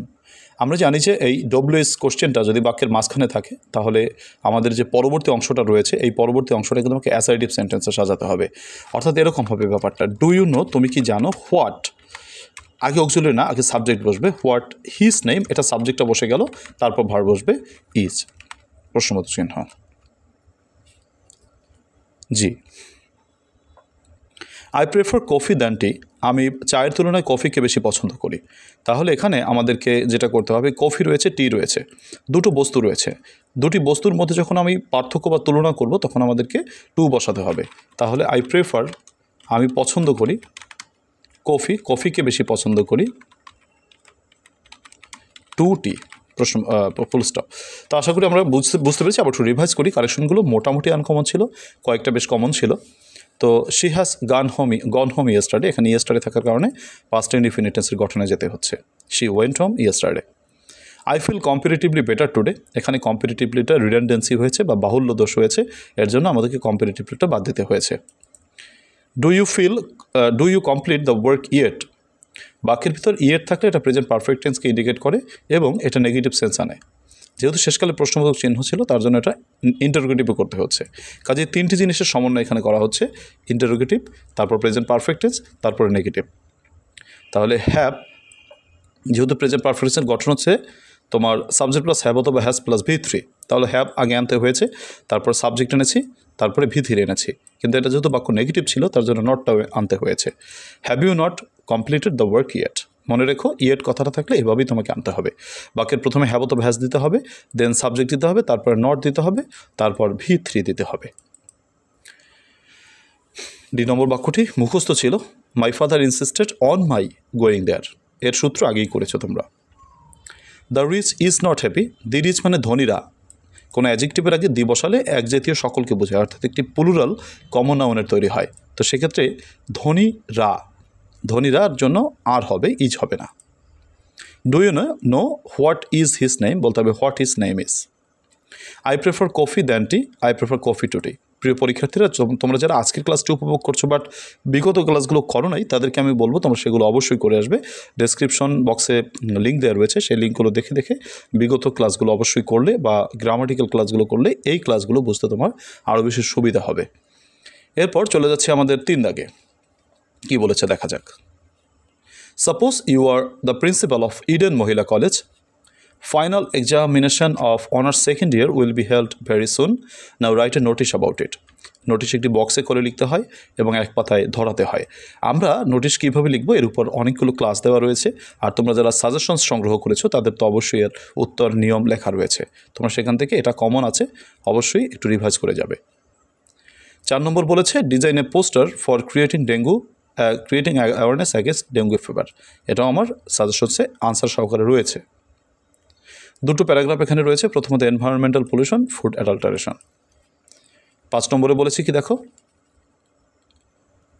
আমরা জানি যে এই ডব্লিউএস কোশ্চেনটা যদি বাক্যের মাঝখানে থাকে তাহলে আমাদের যে পরবর্তী অংশটা রয়েছে এই পরবর্তী অংশটা কিন্তু আমাকে অ্যাসার্টিভ সেন্টেন্সে সাজাতে হবে। অর্থাৎ এরকম হবে ব্যাপারটা, ডু ইউ নো, তুমি কি জানো, হোয়াট, আগে অক্সিলারি না, আগে সাবজেক্ট বসবে, হোয়াট হিজ নেম, এটা সাবজেক্টটা বসে গেল, তারপর ভার্ব বসবে ইজ, প্রশ্নবোধক চিহ্ন। জি, আই প্রেফার কফি দ্যান টি, আমি চায়ের তুলনায় কফিকে বেশি পছন্দ করি। তাহলে এখানে আমাদেরকে যেটা করতে হবে, কফি রয়েছে, টি রয়েছে, দুটো বস্তু রয়েছে, দুটি বস্তুর মধ্যে যখন আমি পার্থক্য বা তুলনা করব তখন আমাদেরকে টু বসাতে হবে। তাহলে আই প্রেফার, আমি পছন্দ করি, কফিকে বেশি পছন্দ করি, টু টি, প্রশ্ন ফুল স্টপ। তো আশা করি আমরা বুঝতে পেরেছি। আবার একটু রিভাইজ করি, কারেকশনগুলো মোটামুটি আনকমন ছিল, কয়েকটা বেশ কমন ছিল। তো she has gone home yesterday, এখানে ইয়েস্টারডে থাকার কারণে পাস্ট ইনডিফিনিট টেন্সের গঠনে যেতে হচ্ছে, she went home yesterday. I feel comparatively better today, এখানে কম্পারেটিভলিটা রিডান্ডেন্সি হয়েছে বা বাহুল্য দোষ হয়েছে, এর জন্য আমাদেরকে কম্পারেটিভলিটা বাদ দিতে হয়েছে। Do you complete the work yet, বাক্যের ভিতর ইয়েট থাকলে এটা প্রেজেন্ট পারফেক্ট টেন্সকে ইন্ডিকেট করে এবং এটা নেগেটিভ সেন্স আনে। যেহেতু শেষকালে প্রশ্নবোধক চিহ্ন ছিল তার জন্য এটা ইন্টারোগেটিভও করতে হচ্ছে। কাজে তিনটি জিনিসের সমন্বয় এখানে করা হচ্ছে, ইন্টারোগেটিভ, তারপর প্রেজেন্ট পারফেক্ট টেন্স, তারপরে নেগেটিভ। তাহলে হ্যাভ, যেহেতু প্রেজেন্ট পারফেক্ট টেন্সের গঠন হচ্ছে তোমার সাবজেক্ট প্লাস হ্যাভ অথবা হ্যাজ প্লাস V3, তাহলে হ্যাভ আগে আনতে হয়েছে, তারপর সাবজেক্ট এনেছি, তারপরে V3 এনেছি, কিন্তু এটা যেহেতু বাক্য নেগেটিভ ছিল তার জন্য নটটাও আনতে হয়েছে। Have you not completed the work yet, মনে রেখো ইয়েট কথাটা থাকলে এভাবেই তোমাকে আনতে হবে। বাক্যের প্রথমে হ্যাভ অথবা হ্যাজ দিতে হবে, দেন সাবজেক্ট দিতে হবে, তারপরে নট দিতে হবে, তারপর V3 দিতে হবে। ডি নম্বর বাক্যটি মুখস্থ ছিল, my father insisted on my going there, এর সূত্র আগেই করেছো তোমরা। The rich is not happy, the rich মানে ধনীরা, কোনো অ্যাডজেক্টিভের আগে দি বসালে এক জাতীয় সকলকে বোঝায়, অর্থাৎ একটি প্লুরাল কমন নাউনের তৈরি হয়। তো সেক্ষেত্রে ধনীরার জন্য আর হবে, ইজ হবে না। Do you know what is his name, বলতে হবে what his name is. I prefer coffee than tea, I prefer coffee to tea. প্রিয় পরীক্ষার্থীরা, তোমরা যারা আজকের ক্লাসটি উপভোগ করছো বাট বিগত ক্লাসগুলো করো নাই, তাদেরকে আমি বলবো তোমরা সেগুলো অবশ্যই করে আসবে। ডেসক্রিপশন বক্সে লিঙ্ক দেওয়া রয়েছে, সেই লিঙ্কগুলো দেখে বিগত ক্লাসগুলো অবশ্যই করলে বা গ্রামাটিক্যাল ক্লাসগুলো করলে এই ক্লাসগুলো বুঝতে তোমার আরও বেশি সুবিধা হবে। এরপর চলে যাচ্ছে আমাদের 3 দাগে। কি বলেছে দেখা যাক। Suppose you are the principal of Eden Mohila College. Final examination of honors second year will be held very soon. Now write a notice about it. Notice একটি বক্সে করে লিখতে হয় এবং এক পাতায় ধরাতে হয়। আমরা নোটিশ কীভাবে লিখব এর উপর অনেকগুলো ক্লাস দেওয়া রয়েছে, আর তোমরা যারা সাজেশনস সংগ্রহ করেছো তাদের তো অবশ্যই এর উত্তর নিয়ম লেখা রয়েছে। তোমরা সেখান থেকে এটা কমন আছে, অবশ্যই একটু রিভাইজ করে যাবে। 4 নম্বর বলেছে design A poster for creating awareness against dengue fever. এটাও আমার সাজেশনসে আনসার সহকারে রয়েছে। 2টো প্যারাগ্রাফ এখানে রয়েছে। প্রথমত এনভায়রনমেন্টাল পলিউশন, ফুড অ্যাডাল্টারেশন। 5 নম্বরে বলেছি কি দেখো,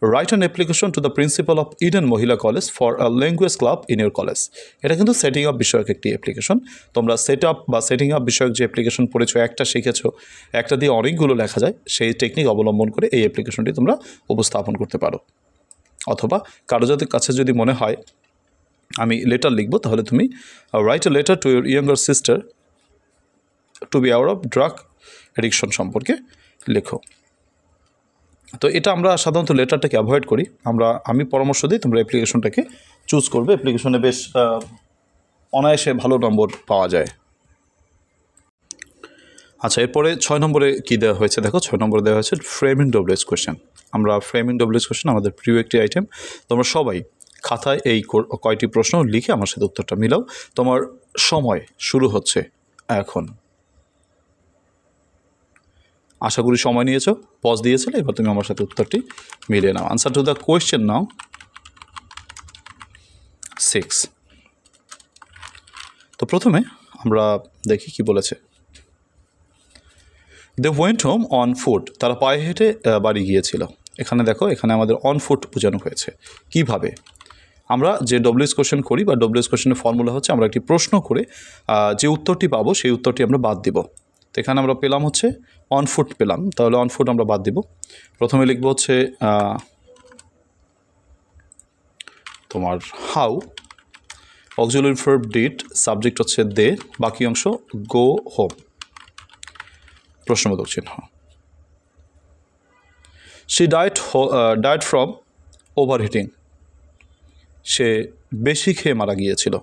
write an application to the principal of Eden Mohila College for a language club in your college. এটা কিন্তু সেটিং আপ বিষয়ক একটি অ্যাপ্লিকেশন। তোমরা সেট আপ বা সেটিং আপ বিষয়ক যে অ্যাপ্লিকেশন পড়েছো, একটা শিখেছো, একটা দিয়ে অনেকগুলো লেখা যায়, সেই টেকনিক অবলম্বন করে এই অ্যাপ্লিকেশনটি তোমরা উপস্থাপন করতে পারো। অথবা কারো যাদের কাছে যদি মনে হয় আমি লেটার লিখবো, তাহলে তুমি write a letter to your younger sister to be aware of drug addiction সম্পর্কে লেখো। তো এটা আমরা সাধারণত লেটারটাকে অ্যাভয়েড করি। আমি পরামর্শ দিই তোমরা অ্যাপ্লিকেশনটাকে চুজ করবে। অ্যাপ্লিকেশনে বেশ অনায়াসে ভালো নম্বর পাওয়া যায়। আচ্ছা, এরপরে 6 নম্বরে কী দেওয়া হয়েছে দেখো। 6 নম্বরে দেওয়া হয়েছে ফ্রেমিং ডব্লিউএস কোয়েশ্চেন। আমরা ফ্রেমিং ডব্লিউএস কোয়েশ্চেন আমাদের প্রিয় একটি আইটেম। তোমরা সবাই খাতায় এই কয়টি প্রশ্ন লিখে আমার সাথে উত্তরটা মিলাও। তোমার সময় শুরু হচ্ছে এখন। আশা করি সময় নিয়েছো, পজ দিয়েছিলে। এবার তুমি আমার সাথে উত্তরটি মিলিয়ে নাও। Answer to the question no 6। তো প্রথমে আমরা দেখি কি বলেছে। They went home on foot. তারা পায়ে হেঁটে বাড়ি গিয়েছিল। এখানে দেখো, এখানে আমাদের অন ফুট বোঝানো হয়েছে। কিভাবে আমরা যে ডব্লিউএস কোশ্চেন করি বা ডব্লিউএস কোশ্চেনের ফর্মুলা হচ্ছে আমরা একটি প্রশ্ন করে যে উত্তরটি পাবো সেই উত্তরটি আমরা বাদ দিব। তো এখানে আমরা পেলাম হচ্ছে অন ফুট পেলাম, তাহলে অন ফুট আমরা বাদ দিব। প্রথমে লিখবো হচ্ছে তোমার how, auxiliary verb did, subject হচ্ছে দে, বাকি অংশ গো হোম, প্রশ্নবোধক চিহ্ন। She died from overheating. সে বেশি খেয়ে মারা গিয়েছিল।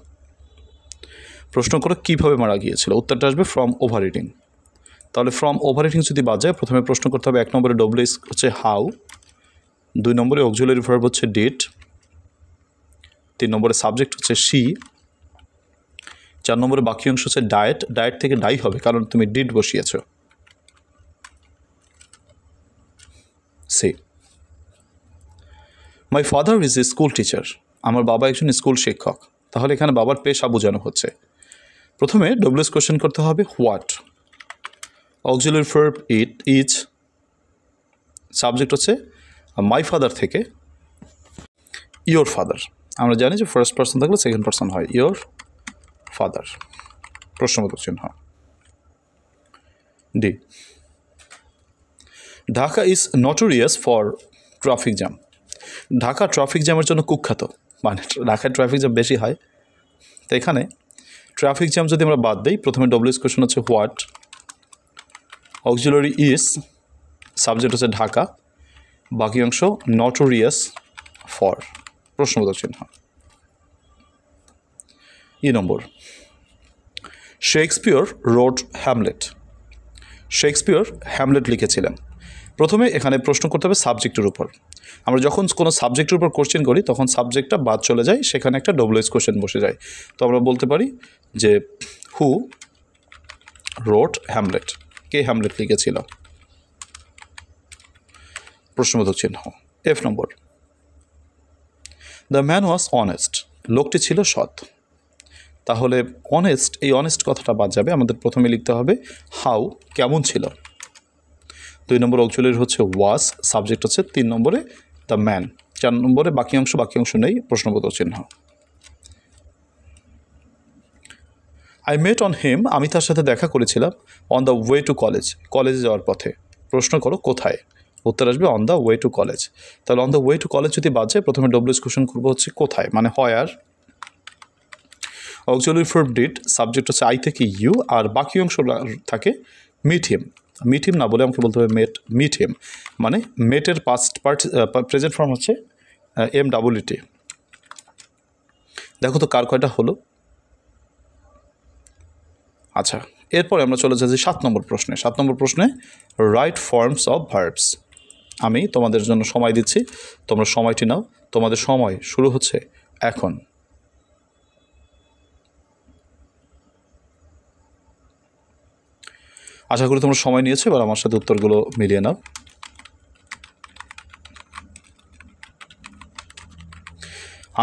প্রশ্ন করো কীভাবে মারা গিয়েছিল, উত্তরটা আসবে ফ্রম ওভারহিটিং। তাহলে ফ্রম ওভারহিটিং যদি বাদ যায়, প্রথমে প্রশ্ন করতে হবে 1 নম্বরে ডব্লিউএস হচ্ছে হাউ, 2 নম্বরে অক্সিলারি ভার্ব হচ্ছে ডিড, 3 নম্বরে সাবজেক্ট হচ্ছে শি, 4 নম্বরে বাকি অংশ হচ্ছে ডায়েট থেকে ডাই হবে কারণ তুমি ডিড বসিয়েছ। C, my father is a school teacher. আমার বাবা একজন স্কুল শিক্ষক। তাহলে এখানে বাবার পেশা বোঝানো হচ্ছে। প্রথমে ডব্লিউএস কোয়েশ্চেন করতে হবে what, auxiliary verb is, subject হচ্ছে মাই ফাদার থেকে ইয়োর ফাদার। আমরা জানি যে ফার্স্ট পার্সন থাকলে সেকেন্ড পার্সন হয়, ইয়োর ফাদার, প্রশ্নবোধক চিহ্ন। D, Dhaka is notorious for traffic jam. Dhaka traffic জ্যামের জন্য কুখ্যাত, মানে ঢাকায় ট্রাফিক জ্যাম বেশি হয়। তো এখানে ট্রাফিক জ্যাম যদি আমরা বাদ দিই, প্রথমে ডব্লিউএস কোয়েশ্চেন হচ্ছে হোয়াট, অক্সিলারি ইজ, সাবজেক্ট হচ্ছে ঢাকা, বাকি অংশ নটোরিয়াস ফর, প্রশ্নবোধক চিহ্ন। ই নম্বর, শেক্সপিয়র রোট হ্যামলেট। শেক্সপিয়র হ্যামলেট লিখেছিলেন। প্রথমে এখানে প্রশ্ন করতে হবে সাবজেক্টের উপর। আমরা যখন কোনো সাবজেক্টের উপর কোশ্চেন করি তখন সাবজেক্টটা বাদ চলে যায়, সেখানে একটা ডব্লিউএস কোশ্চেন বসে যায়। তো আমরা বলতে পারি যে হু রোট হ্যামলেট, কে হ্যামলেট লিখেছিল, প্রশ্নবোধক চিহ্ন। F number, the man was honest. লোকটি ছিল সৎ। তাহলে অনেস্ট, এই অনেস্ট কথাটা বাদ যাবে। আমাদের প্রথমে লিখতে হবে হাউ, কেমন ছিল। 2 নম্বর অক্সিলারি হচ্ছে ওয়াজ, সাবজেক্ট হচ্ছে 3 নম্বরে দ্য ম্যান, 4 নম্বরে বাকি অংশ নেই, প্রশ্নবোধক চিহ্ন। আই মেট অন হিম, আমি তার সাথে দেখা করেছিলাম on the way to college, কলেজে যাওয়ার পথে। প্রশ্ন করো কোথায়, উত্তর আসবে on the way to college. তাহলে on the way to college যদি বাদ যায়, প্রথমে ডব্লিউএস কোশ্চেন করবো হচ্ছে কোথায়, মানে হোয়ার, অক্সিলারি ভার্ব ডিড, সাবজেক্ট হচ্ছে আই থেকে ইউ, আর বাকি অংশ থাকে মিট হিম, মিট হিম না বলে আমাকে বলতে হবে মিট হিম, মানে মেটের প্রেজেন্ট ফর্ম হচ্ছে MWT। দেখো তো কার কয়টা হলো। আচ্ছা, এরপরে আমরা চলে যাচ্ছি 7 নম্বর প্রশ্নে। 7 নম্বর প্রশ্নে রাইট ফর্মস অফ ভার্বস। আমি তোমাদের জন্য সময় দিচ্ছি, তোমরা সময়টি নাও। তোমাদের সময় শুরু হচ্ছে এখন। আশা করি তোমরা সময় নিয়েছো, এবার আমার সাথে উত্তরগুলো মিলিয়ে নাও।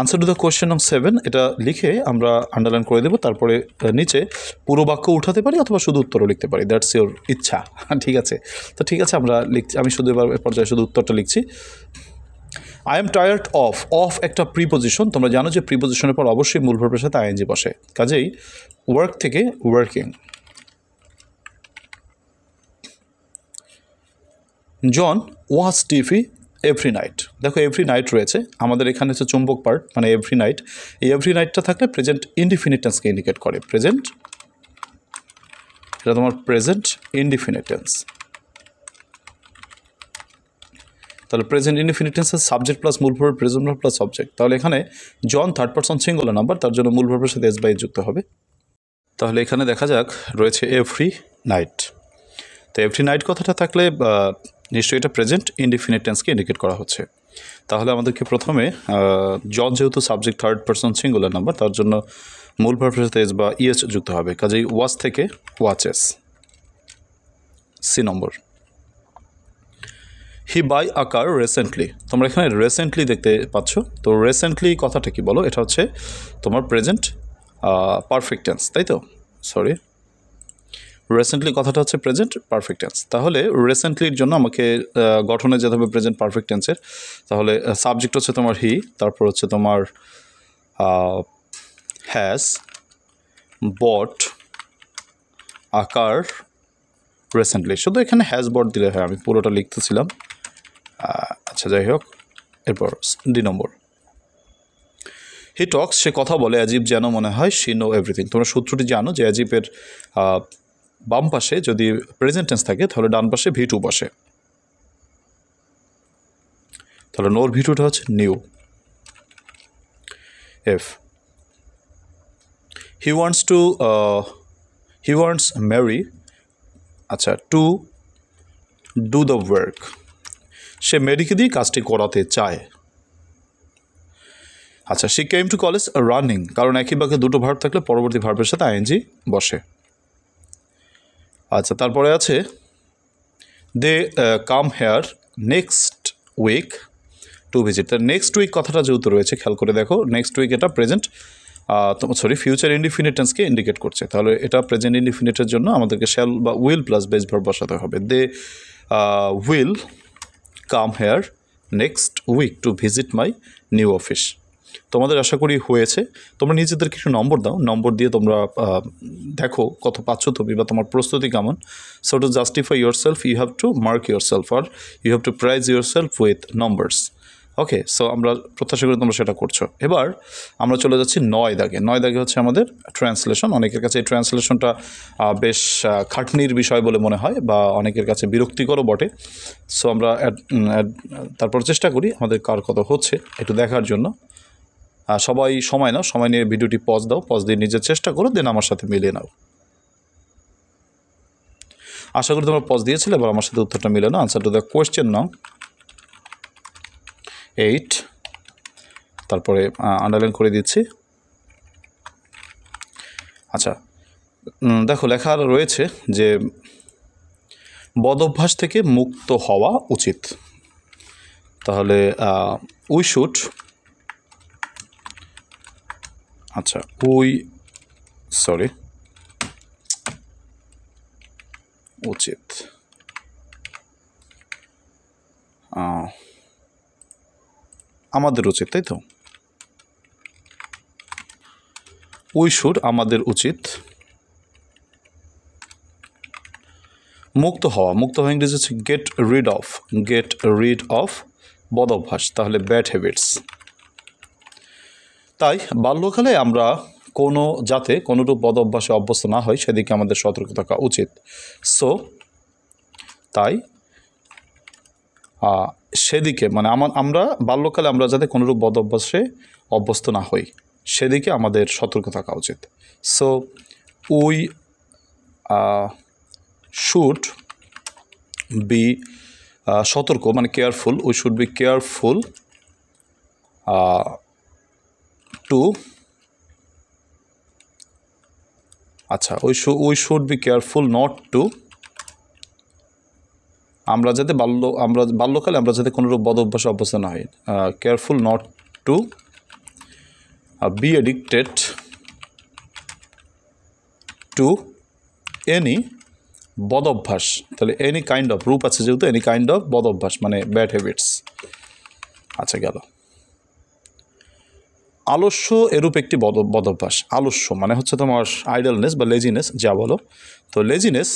আনসার টু দ্য কোয়েশ্চেন নং 7 এটা লিখে আমরা আন্ডারলাইন করে দেবো। তারপরে নিচে পুরো বাক্য উঠাতে পারি অথবা শুধু উত্তরও লিখতে পারি, দ্যাটস ইওর ইচ্ছা। ঠিক আছে, তো ঠিক আছে আমরা লিখছি। আমি শুধু এবার পর্যায়ে শুধু উত্তরটা লিখছি। আই এম টায়ার্ড অফ একটা প্রিপোজিশন। তোমরা জানো যে প্রিপোজিশনের পর অবশ্যই মূল ভার্বের সাথে আইএনজি বসে, কাজেই ওয়ার্ক থেকে ওয়ার্কিং। জন ওয়াচ টিভি এভরি নাইট। দেখো এভরি নাইট রয়েছে, আমাদের এখানে হচ্ছে চুম্বক পার্ট, মানে এভরি নাইট। এই এভরি নাইটটা থাকলে প্রেজেন্ট ইনডিফিনিট টেন্সকে ইন্ডিকেট করে। প্রেজেন্ট, এটা তোমার প্রেজেন্ট ইনডিফিনিট টেন্স। তাহলে প্রেজেন্ট ইনডিফিনিট টেন্সের সাবজেক্ট প্লাস মূল verb present verb plus subject. তাহলে এখানে জন থার্ড পারসন সিঙ্গুলার নাম্বার, তার জন্য মূল ভার্বের সাথে এস বাই যুক্ত হবে। তাহলে এখানে দেখা যাক রয়েছে এভরি নাইট। তো এভরি নাইট কথাটা থাকলে নিশ্চয়ই এটা প্রেজেন্ট ইনডিফিনিট টেন্সকে ইন্ডিকেট করা হচ্ছে। তাহলে আমাদেরকে প্রথমে জন যেহেতু subject third person singular number, তার জন্য মূল ভার্বের সাথে এস বা ইএস যুক্ত হবে, কাজেই ওয়াচ থেকে watches. C number, he buy a car recently. তোমরা এখানে রিসেন্টলি দেখতে পাচ্ছ। তো রিসেন্টলি কথাটা কি বলো, এটা হচ্ছে তোমার প্রেজেন্ট পারফেক্ট টেন্স, তাই তো? সরি, রিসেন্টলি কথাটা হচ্ছে প্রেজেন্ট পারফেক্ট টেন্স। তাহলে রিসেন্টলির জন্য আমাকে গঠনে যেতে হবে প্রেজেন্ট পারফেক্ট টেন্সের। তাহলে সাবজেক্ট হচ্ছে তোমার হি, তারপর হচ্ছে তোমার has bot a car recently. শুধু এখানে হ্যাজ বট দিলে হয়, আমি পুরোটা লিখতেছিলাম। আচ্ছা যাই হোক, এরপর ডি নম্বর, হি টক্স, সে কথা বলে অ্যাজিব যেন মনে হয় শি নো এভরিথিং। তোমরা সূত্রটি জানো যে অ্যাজিবের বাম পাশে যদি প্রেজেন্ট টেন্স থাকে তাহলে ডান পাশে ভি টু বসে। তাহলে নোর ভি টুটা হচ্ছে new. F, he wants Mary, আচ্ছা টু ডু দ্য ওয়ার্ক। সে মেরিকে দিয়ে কাজটি করাতে চায়। আচ্ছা, she came to college running, কারণ একই বাক্যে দুটো ভার্ব থাকলে পরবর্তী ভার্বের সাথে আইএনজি বসে। আচ্ছা, তারপরে আছে they come here next week to visit. তার নেক্সট উইক কথাটা যেহেতু রয়েছে, খেয়াল করে দেখো নেক্সট উইক এটা প্রেজেন্ট ফিউচার ইনডিফিনিট টেন্সকে ইন্ডিকেট করছে। তাহলে এটা প্রেজেন্ট ইনডিফিনিটের জন্য আমাদেরকে শ্যাল বা উইল প্লাস বেস ভার্ব বসাতে হবে। They will come here next week to visit my new office. তোমাদের আশা করি হয়েছে। তোমরা নিজেদেরকে একটু নম্বর দাও, নম্বর দিয়ে তোমরা দেখো কত পাচ্ছ তুমি বা তোমার প্রস্তুতি কেমন। So to justify yourself you have to mark yourself আর you have to prize yourself with numbers. Okay, so আমরা প্রত্যাশা করি তোমরা সেটা করছো। এবার আমরা চলে যাচ্ছি 9 দাগে। 9 দাগে হচ্ছে আমাদের ট্রান্সলেশন। অনেকের কাছে এই ট্রান্সলেশনটা বেশ খাটনির বিষয় বলে মনে হয় বা অনেকের কাছে বিরক্তিকরও বটে। সো আমরা তারপর চেষ্টা করি আমাদের কার কত হচ্ছে একটু দেখার জন্য। সবাই সময় নাও, সময় নিয়ে ভিডিওটি পজ দাও, পজ দিয়ে নিজের চেষ্টা করো, দেন আমার সাথে মিলিয়ে নাও। আশা করি তোমরা পজ দিয়েছিলে, এবার আমার সাথে উত্তরটা মিলে নাও। আনসার টু দ্য কোয়েশ্চেন নাও 8, তারপরে আন্ডারলাইন করে দিচ্ছি। আচ্ছা, দেখো লেখা রয়েছে যে বদ অভ্যাস থেকে মুক্ত হওয়া উচিত। তাহলে উই শুড, আচ্ছা উচিত, আমাদের উচিত, তাই তো? উই শুড, আমাদের উচিত মুক্ত হওয়া। মুক্ত হওয়া ইংরেজি হচ্ছে গেট রিড অফ বদ অভ্যাস, তাহলে ব্যাড হ্যাবিটস। তাই বাল্যকালে আমরা কোনোরূপ বদ অভ্যাসে অভ্যস্ত না হয় সেদিকে আমাদের সতর্ক থাকা উচিত। সো তাই সেদিকে মানে আমরা বাল্যকালে আমরা যাতে কোনোরূপ বদ অভ্যাসে অভ্যস্ত না হই সেদিকে আমাদের সতর্ক থাকা উচিত। সো উই শুড বি সতর্ক মানে careful, we should be careful to we should be careful not to আমরা যাতে বাল্যকালে আমরা যাতে কোনোরূপ বদ অভ্যাসে অভ্যস্ত না হই, careful not to be addicted to any বদ অভ্যাস। তাহলে এনি কাইন্ড অফ রূপ আছে যেহেতু, এনি কাইন্ড অফ বদ অভ্যাস মানে ব্যাড হ্যাবিটস। আচ্ছা গেল। আলস্য এরূপ একটি বদ অভ্যাস। আলস্য মানে হচ্ছে তোমার আইডলনেস বা লেজিনেস যা বলো। তো লেজিনেস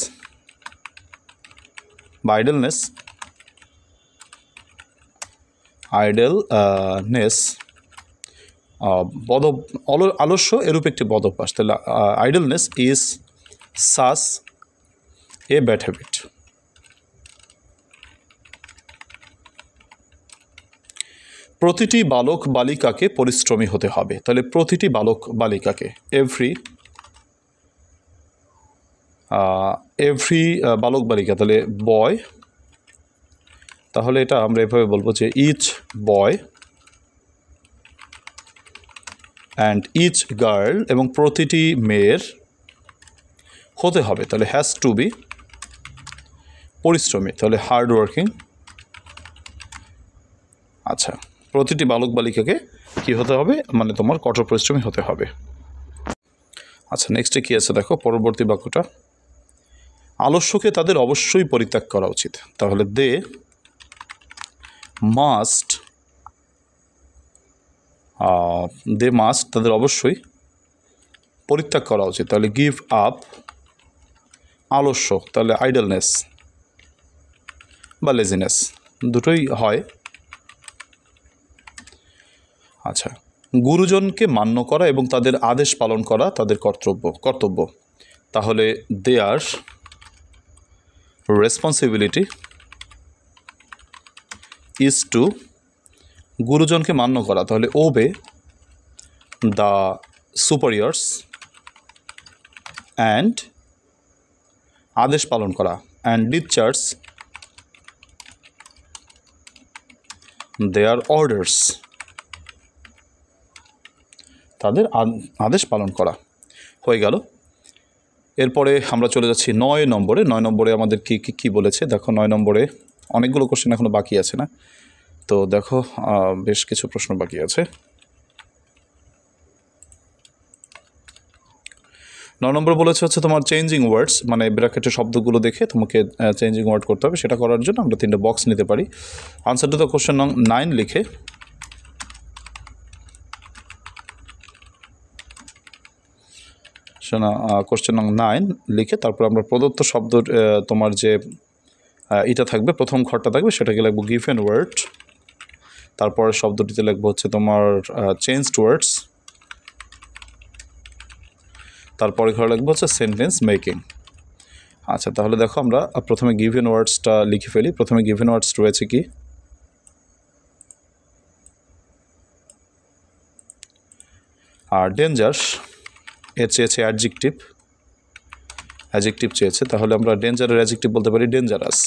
বা আইডলনেস আলস্য এরূপ একটি বদ অভ্যাস। তাহলে idleness is such a bad habit. প্রতিটি বালক বালিকাকে পরিশ্রমী হতে হবে। তাহলে প্রতিটি বালক বালিকাকে এভরি বালক বালিকা, তাহলে বয়, তাহলে এটা আমরা এভাবে বলবো যে each boy and each girl, এবং প্রতিটি মেয়ের হতে হবে, তাহলে হ্যাজ টু বি পরিশ্রমী, তাহলে হার্ড ওয়ার্কিং। আচ্ছা, প্রতিটি বালক বালিকাকে কী হতে হবে, মানে তোমার কঠোর পরিশ্রমী হতে হবে। আচ্ছা নেক্সটে কী আছে দেখো, পরবর্তী বাক্যটা, আলস্যকে তাদের অবশ্যই পরিত্যাগ করা উচিত। তাহলে দে মাস্ট তাদের অবশ্যই পরিত্যাগ করা উচিত। তাহলে গিভ আপ আলস্য, তাহলে আইডলনেস বা লেজিনেস দুটোই হয়। আচ্ছা, গুরুজনকে মান্য করা এবং তাদের আদেশ পালন করা তাদের কর্তব্য। তাহলে দেয়ার রেসপন্সিবিলিটি ইজ টু, গুরুজনকে মান্য করা, তাহলে ওবে দ্য সুপারিয়র্স অ্যান্ড আদেশ পালন করা, অ্যান্ড ডিসচার্জ দেয়ার অর্ডার্স, তাদের আদেশ পালন করা। হয়ে গেল। এরপরে আমরা চলে যাচ্ছি 9 নম্বরে। 9 নম্বরে আমাদের কি বলেছে দেখো। 9 নম্বরে অনেকগুলো কোশ্চেন এখনও বাকি আছে না, তো দেখো বেশ কিছু প্রশ্ন বাকি আছে। 9 নম্বর বলেছে হচ্ছে তোমার চেঞ্জিং ওয়ার্ডস, মানে ব্র্যাকেটের শব্দগুলো দেখে তোমাকে চেঞ্জিং ওয়ার্ড করতে হবে। সেটা করার জন্য আমরা 3টে বক্স নিতে পারি। আনসার টু দ্য কোশ্চেন নং 9 লিখে কোশ্চেন নং 9 লিখে তারপর আমরা প্রদত্ত শব্দ তোমার যে এটা থাকবে, প্রথম ঘরটা থাকবে, সেটাকে লিখবো গিভেন ওয়ার্ড। তারপর শব্দটিতে লিখবো হচ্ছে তোমার চেঞ্জড ওয়ার্ডস। তারপরে ঘরে লিখবো হচ্ছে সেন্টেন্স মেকিং। আচ্ছা, তাহলে দেখো আমরা প্রথমে গিভেন ওয়ার্ডসটা লিখে ফেলি। প্রথমে গিভেন ওয়ার্ডস রয়েছে কি, আর ডেঞ্জার এর চেয়েছে অ্যাডজেক্টিভ চেয়েছে, তাহলে আমরা ডেঞ্জারের অ্যাডজেক্টিভ বলতে পারি ডেঞ্জারাস।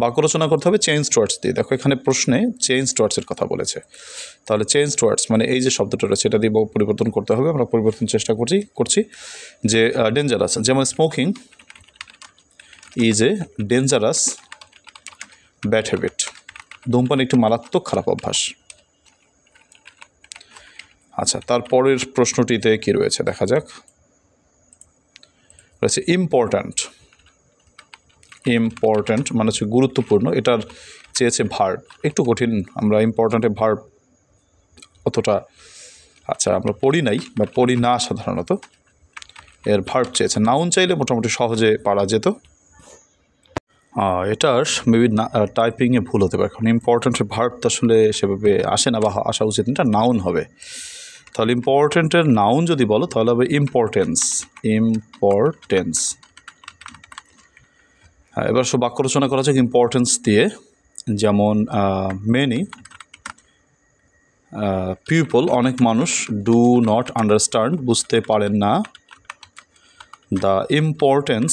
বাক্য রচনা করতে হবে চেঞ্জড ওয়ার্ডস দিয়ে। দেখো এখানে প্রশ্নে চেঞ্জড ওয়ার্ডসের কথা বলেছে, তাহলে চেঞ্জড ওয়ার্ডস মানে এই যে শব্দটা রয়েছে এটা দিয়ে পরিবর্তন করতে হবে। আমরা পরিবর্তন চেষ্টা করছি যে ডেঞ্জারাস, যেমন smoking is a dangerous bad habit, ধূমপান একটি মারাত্মক খারাপ অভ্যাস। আচ্ছা, তারপরের প্রশ্নটিতে কি রয়েছে দেখা যাক। রয়েছে ইম্পর্ট্যান্ট মানে হচ্ছে গুরুত্বপূর্ণ, এটার চেয়েছে ভার্ব। একটু কঠিন, আমরা ইম্পর্ট্যান্টে ভার্ব অতটা আমরা পড়ি নাই বা পড়ি না সাধারণত। এর ভার্ব চেয়েছে। নাউন চাইলে মোটামুটি সহজে পারা যেত। এটার মেবি টাইপিংয়ে ভুল হতে পারে, কারণ ইম্পর্ট্যান্টের ভার্ব তো আসলে সেভাবে আসে না বা আসা উচিত, এটা নাউন হবে। তাহলে ইম্পর্ট্যান্টের নাউন যদি বলো তাহলে হবে ইম্পর্টেন্স। এবার সব বাক্য রচনা করা যাক ইম্পর্টেন্স দিয়ে। যেমন মেনি পিপল, অনেক মানুষ, ডু নট আন্ডারস্ট্যান্ড, বুঝতে পারেন না, the importance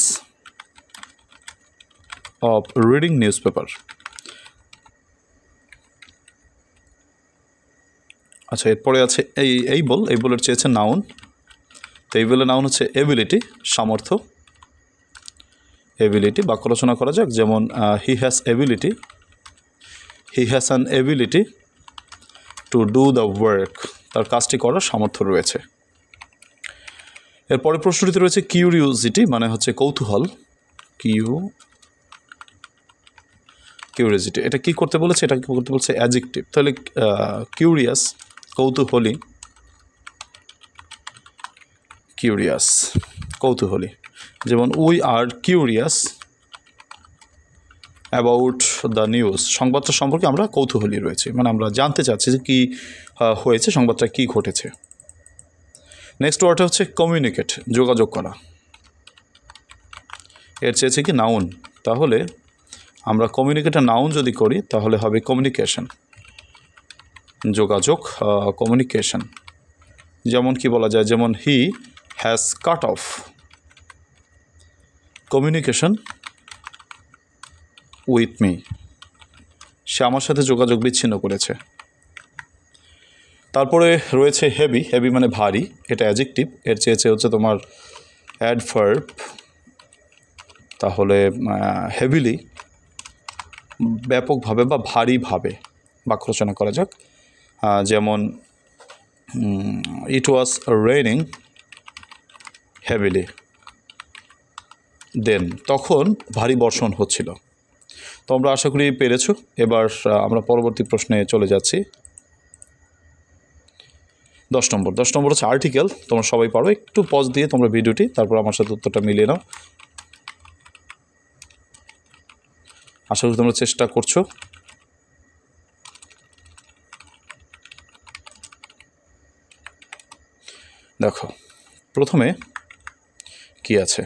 of reading news paper. আচ্ছা, এরপরে আছে এই বলের চেয়েছে নাউন। তো এই বলে নাউন হচ্ছে এবিলিটি, সামর্থ্য, এবিলিটি। বাক্য রচনা করা যাক, যেমন he has an ability to do the work, তার কাজটি করার সামর্থ্য রয়েছে। এরপরে প্রশ্নটিতে রয়েছে কিউরিওসিটি, মানে হচ্ছে কৌতূহল, কিউরিওসিটি। এটা কি করতে বলেছে? এটা করতে বলছে অ্যাডজেক্টিভ। তাহলে কিউরিয়াস, কৌতূহলী, কৌতূহলী। যেমন we are curious about the news, সংবাদটা সম্পর্কে আমরা কৌতূহলী রয়েছি, মানে আমরা জানতে চাচ্ছি যে কী হয়েছে, সংবাদটা কী ঘটেছে। নেক্সট ওয়ার্ডটা হচ্ছে কমিউনিকেট, যোগাযোগ করা। এর চেয়েছে কি নাউন, তাহলে আমরা কমিউনিকেটের নাউন যদি করি তাহলে হবে কমিউনিকেশন, যোগাযোগ, কমিউনিকেশন। যেমন কি বলা যায়, যেমন he has cut off communication with me, সে আমার সাথে যোগাযোগ বিচ্ছিন্ন করেছে। তারপরে রয়েছে হেভি মানে ভারী, এটা অ্যাডজেক্টিভ। এর চেয়েছে হচ্ছে তোমার অ্যাডভার্ব, তাহলে হেভিলি, ব্যাপকভাবে বা ভারীভাবে। বাক্য রচনা করা যাক, যেমন ইট ওয়াজ রেইনিং হেভিলি দেন, তখন ভারী বর্ষণ হচ্ছিল। তো আমরা আশা করি পেরেছো। এবার আমরা পরবর্তী প্রশ্নে চলে যাচ্ছি। 10 নম্বর হচ্ছে আর্টিকেল। তোমরা সবাই পারো, একটু পজ দিয়ে তোমরা ভিডিওটি, তারপর আমার সাথে উত্তরটা মিলিয়ে নাও। আশা করি তোমরা চেষ্টা করছো। দেখো প্রথমে কি আছে,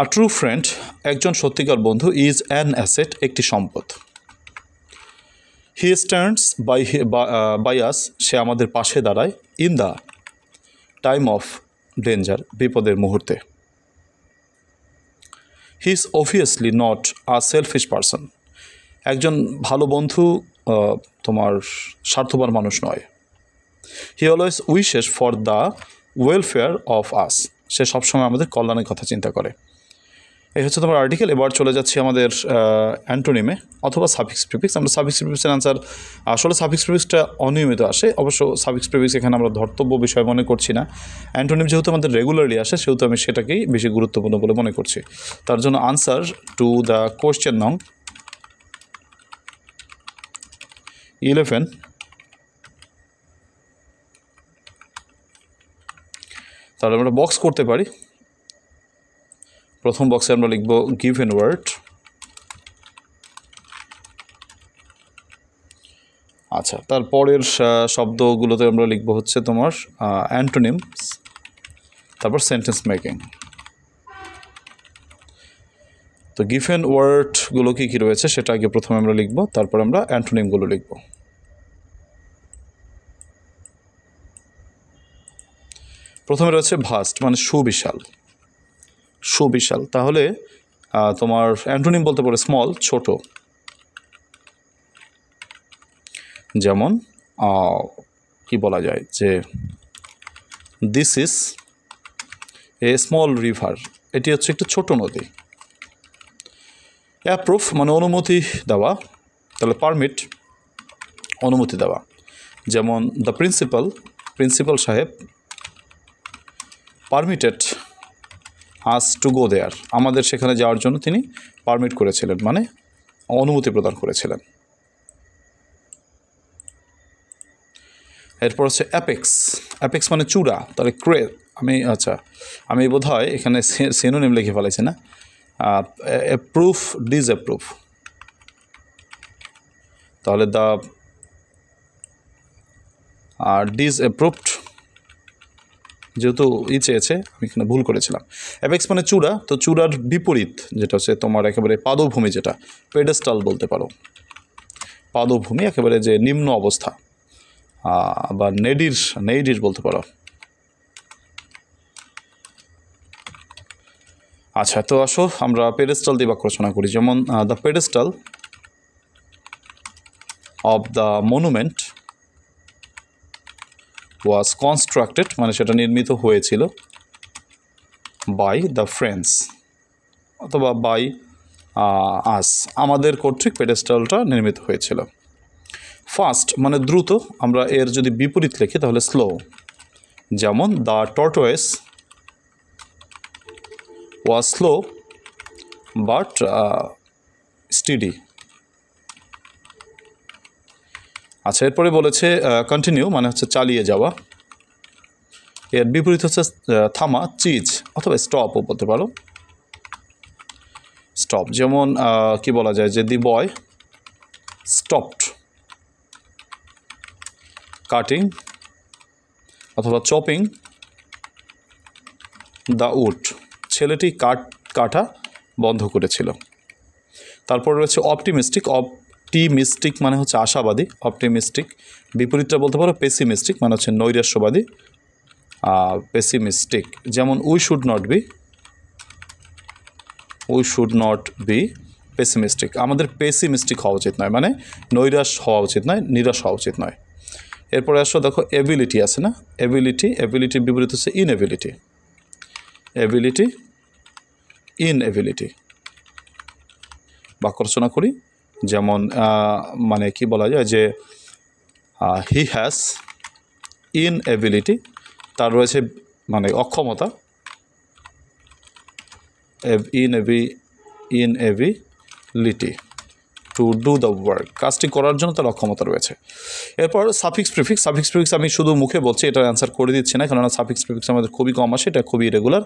আ ট্রু ফ্রেন্ড, একজন সত্যিকার বন্ধু, ইজ অ্যান অ্যাসেট, একটি সম্পদ। হি স্ট্যান্ডস বাই আস, সে আমাদের পাশে দাঁড়ায়, in the time of danger, বিপদের মুহূর্তে। He is obviously not a selfish person, একজন ভালো বন্ধু তোমার স্বার্থপর মানুষ নয়। He always wishes for the welfare of us, সে সবসময় আমাদের কল্যাণের কথা চিন্তা করে। এই হচ্ছে তোমার আর্টিকেল। এবার চলে যাচ্ছি আমাদের অ্যান্টোনিমে অথবা সাফিক্স প্রিফিক্স। আমরা সাফিক্স প্রিফিক্সের আনসার, আসলে সাফিক্স প্রিফিক্সটা অনিয়মিত আসে, অবশ্য সাফিক্স প্রিফিক্স এখানে আমরা ধর্তব্য বিষয় মনে করছি না। অ্যান্টোনিম যেহেতু আমাদের রেগুলারলি আসে, সেহেতু আমি সেটাকেই বেশি গুরুত্বপূর্ণ বলে মনে করছি। তার জন্য আনসার টু দ্য কোয়েশ্চেন নং 11, তাহলে আমরা বক্স করতে পারি। প্রথম বক্সে আমরা লিখব গিভেন ওয়ার্ড। আচ্ছা, তারপরের শব্দগুলোতে আমরা লিখব হচ্ছে তোমার অ্যান্টোনিমস, তারপর সেন্টেন্স মেকিং। তো গিভেন ওয়ার্ডগুলো কী কী রয়েছে সেটা আগে প্রথমে আমরা লিখব, তারপর আমরা অ্যান্টোনিমগুলো লিখব। প্রথমে রয়েছে ভাস্ট, মানে সুবিশাল। তাহলে তোমার অ্যান্টোনিম বলতে পারে স্মল, ছোট। যেমন কি বলা যায় যে this is a small river, এটি হচ্ছে একটি ছোট নদী। অ্যাপ্রুভ মানে অনুমতি দেওয়া, তাহলে পারমিট, অনুমতি দেওয়া। যেমন দ্য প্রিন্সিপাল সাহেব পারমিটেড আস টু গো দেয়ার, আমাদের সেখানে যাওয়ার জন্য তিনি পারমিট করেছিলেন, মানে অনুমতি প্রদান করেছিলেন। এরপর হচ্ছে অ্যাপেক্স মানে চূড়া, তাহলে আমি বোধহয় এখানে সিনোনিম লিখে ফেলেছি না। অ্যাপ্রুভ, ডিসঅ্যাপ্রুভ, তাহলে দ্য ডিসঅ্যাপ্রুভড যেহেতু চেয়েছে আমি এখানে ভুল করেছিলাম। অ্যাপেক্স মানে চূড়া, তো চূড়ার বিপরীত যেটা হচ্ছে তোমার একেবারে পাদভূমি, যেটা পেডেস্টাল বলতে পারো, পাদভূমি একেবারে যে নিম্ন অবস্থা, বা নেডির বলতে পারো। আচ্ছা, তো আসো আমরা পেডেস্টাল দিয়ে বাক্য রচনা করি। যেমন the pedestal of the monument was constructed, মানে সেটা নির্মিত হয়েছিল বাই দ্য ফ্রেন্ডস, অথবা বাই আস, আমাদের কর্তৃক পেডেস্টালটা নির্মিত হয়েছিল। ফাস্ট মানে দ্রুত, আমরা এর যদি বিপরীত লিখি তাহলে স্লো। যেমন the tortoise was slow but steady. আচ্ছা, এরপরে বলেছে কন্টিনিউ মানে হচ্ছে চালিয়ে যাওয়া, এর বিপরীত হচ্ছে থামা, চিজ, অথবা স্টপও বলতে পারো, স্টপ। যেমন কি বলা যায় যে দি বয় স্টপড কাটিং, অথবা চপিং দ্য উড, ছেলেটি কাটা বন্ধ করেছিল। তারপর রয়েছে অপটিমিস্টিক মানে হচ্ছে আশাবাদী, অপটিমিস্টিক। বিপরীতটা বলতে পারো পেসিমিস্টিক মানে হচ্ছে নৈরাশ্যবাদী, পেসিমিস্টিক। যেমন we should not be pessimistic, আমাদের পেসিমিস্টিক হওয়া উচিত নয়, মানে নৈরাশ হওয়া উচিত নয়, নিরাশ হওয়া উচিত নয়। এরপরে আসো দেখো এবিলিটি আছে না, এবিলিটির বিপরীত হচ্ছে ইনএবিলিটি। বাক্য রচনা করি। যেমন মানে কি বলা যায় যে হি হ্যাজ ইনএবিলিটি, তার রয়েছে মানে অক্ষমতা, inability to do the work, কাজটি করার জন্য তার অক্ষমতা রয়েছে। এরপর সাফিক্স প্রিফিক্স আমি শুধু মুখে বলছি, এটার অ্যান্সার করে দিচ্ছি না, কেননা সাফিক্স প্রিফিক্স আমাদের খুবই কম আসে, এটা খুবই ইরেগুলার।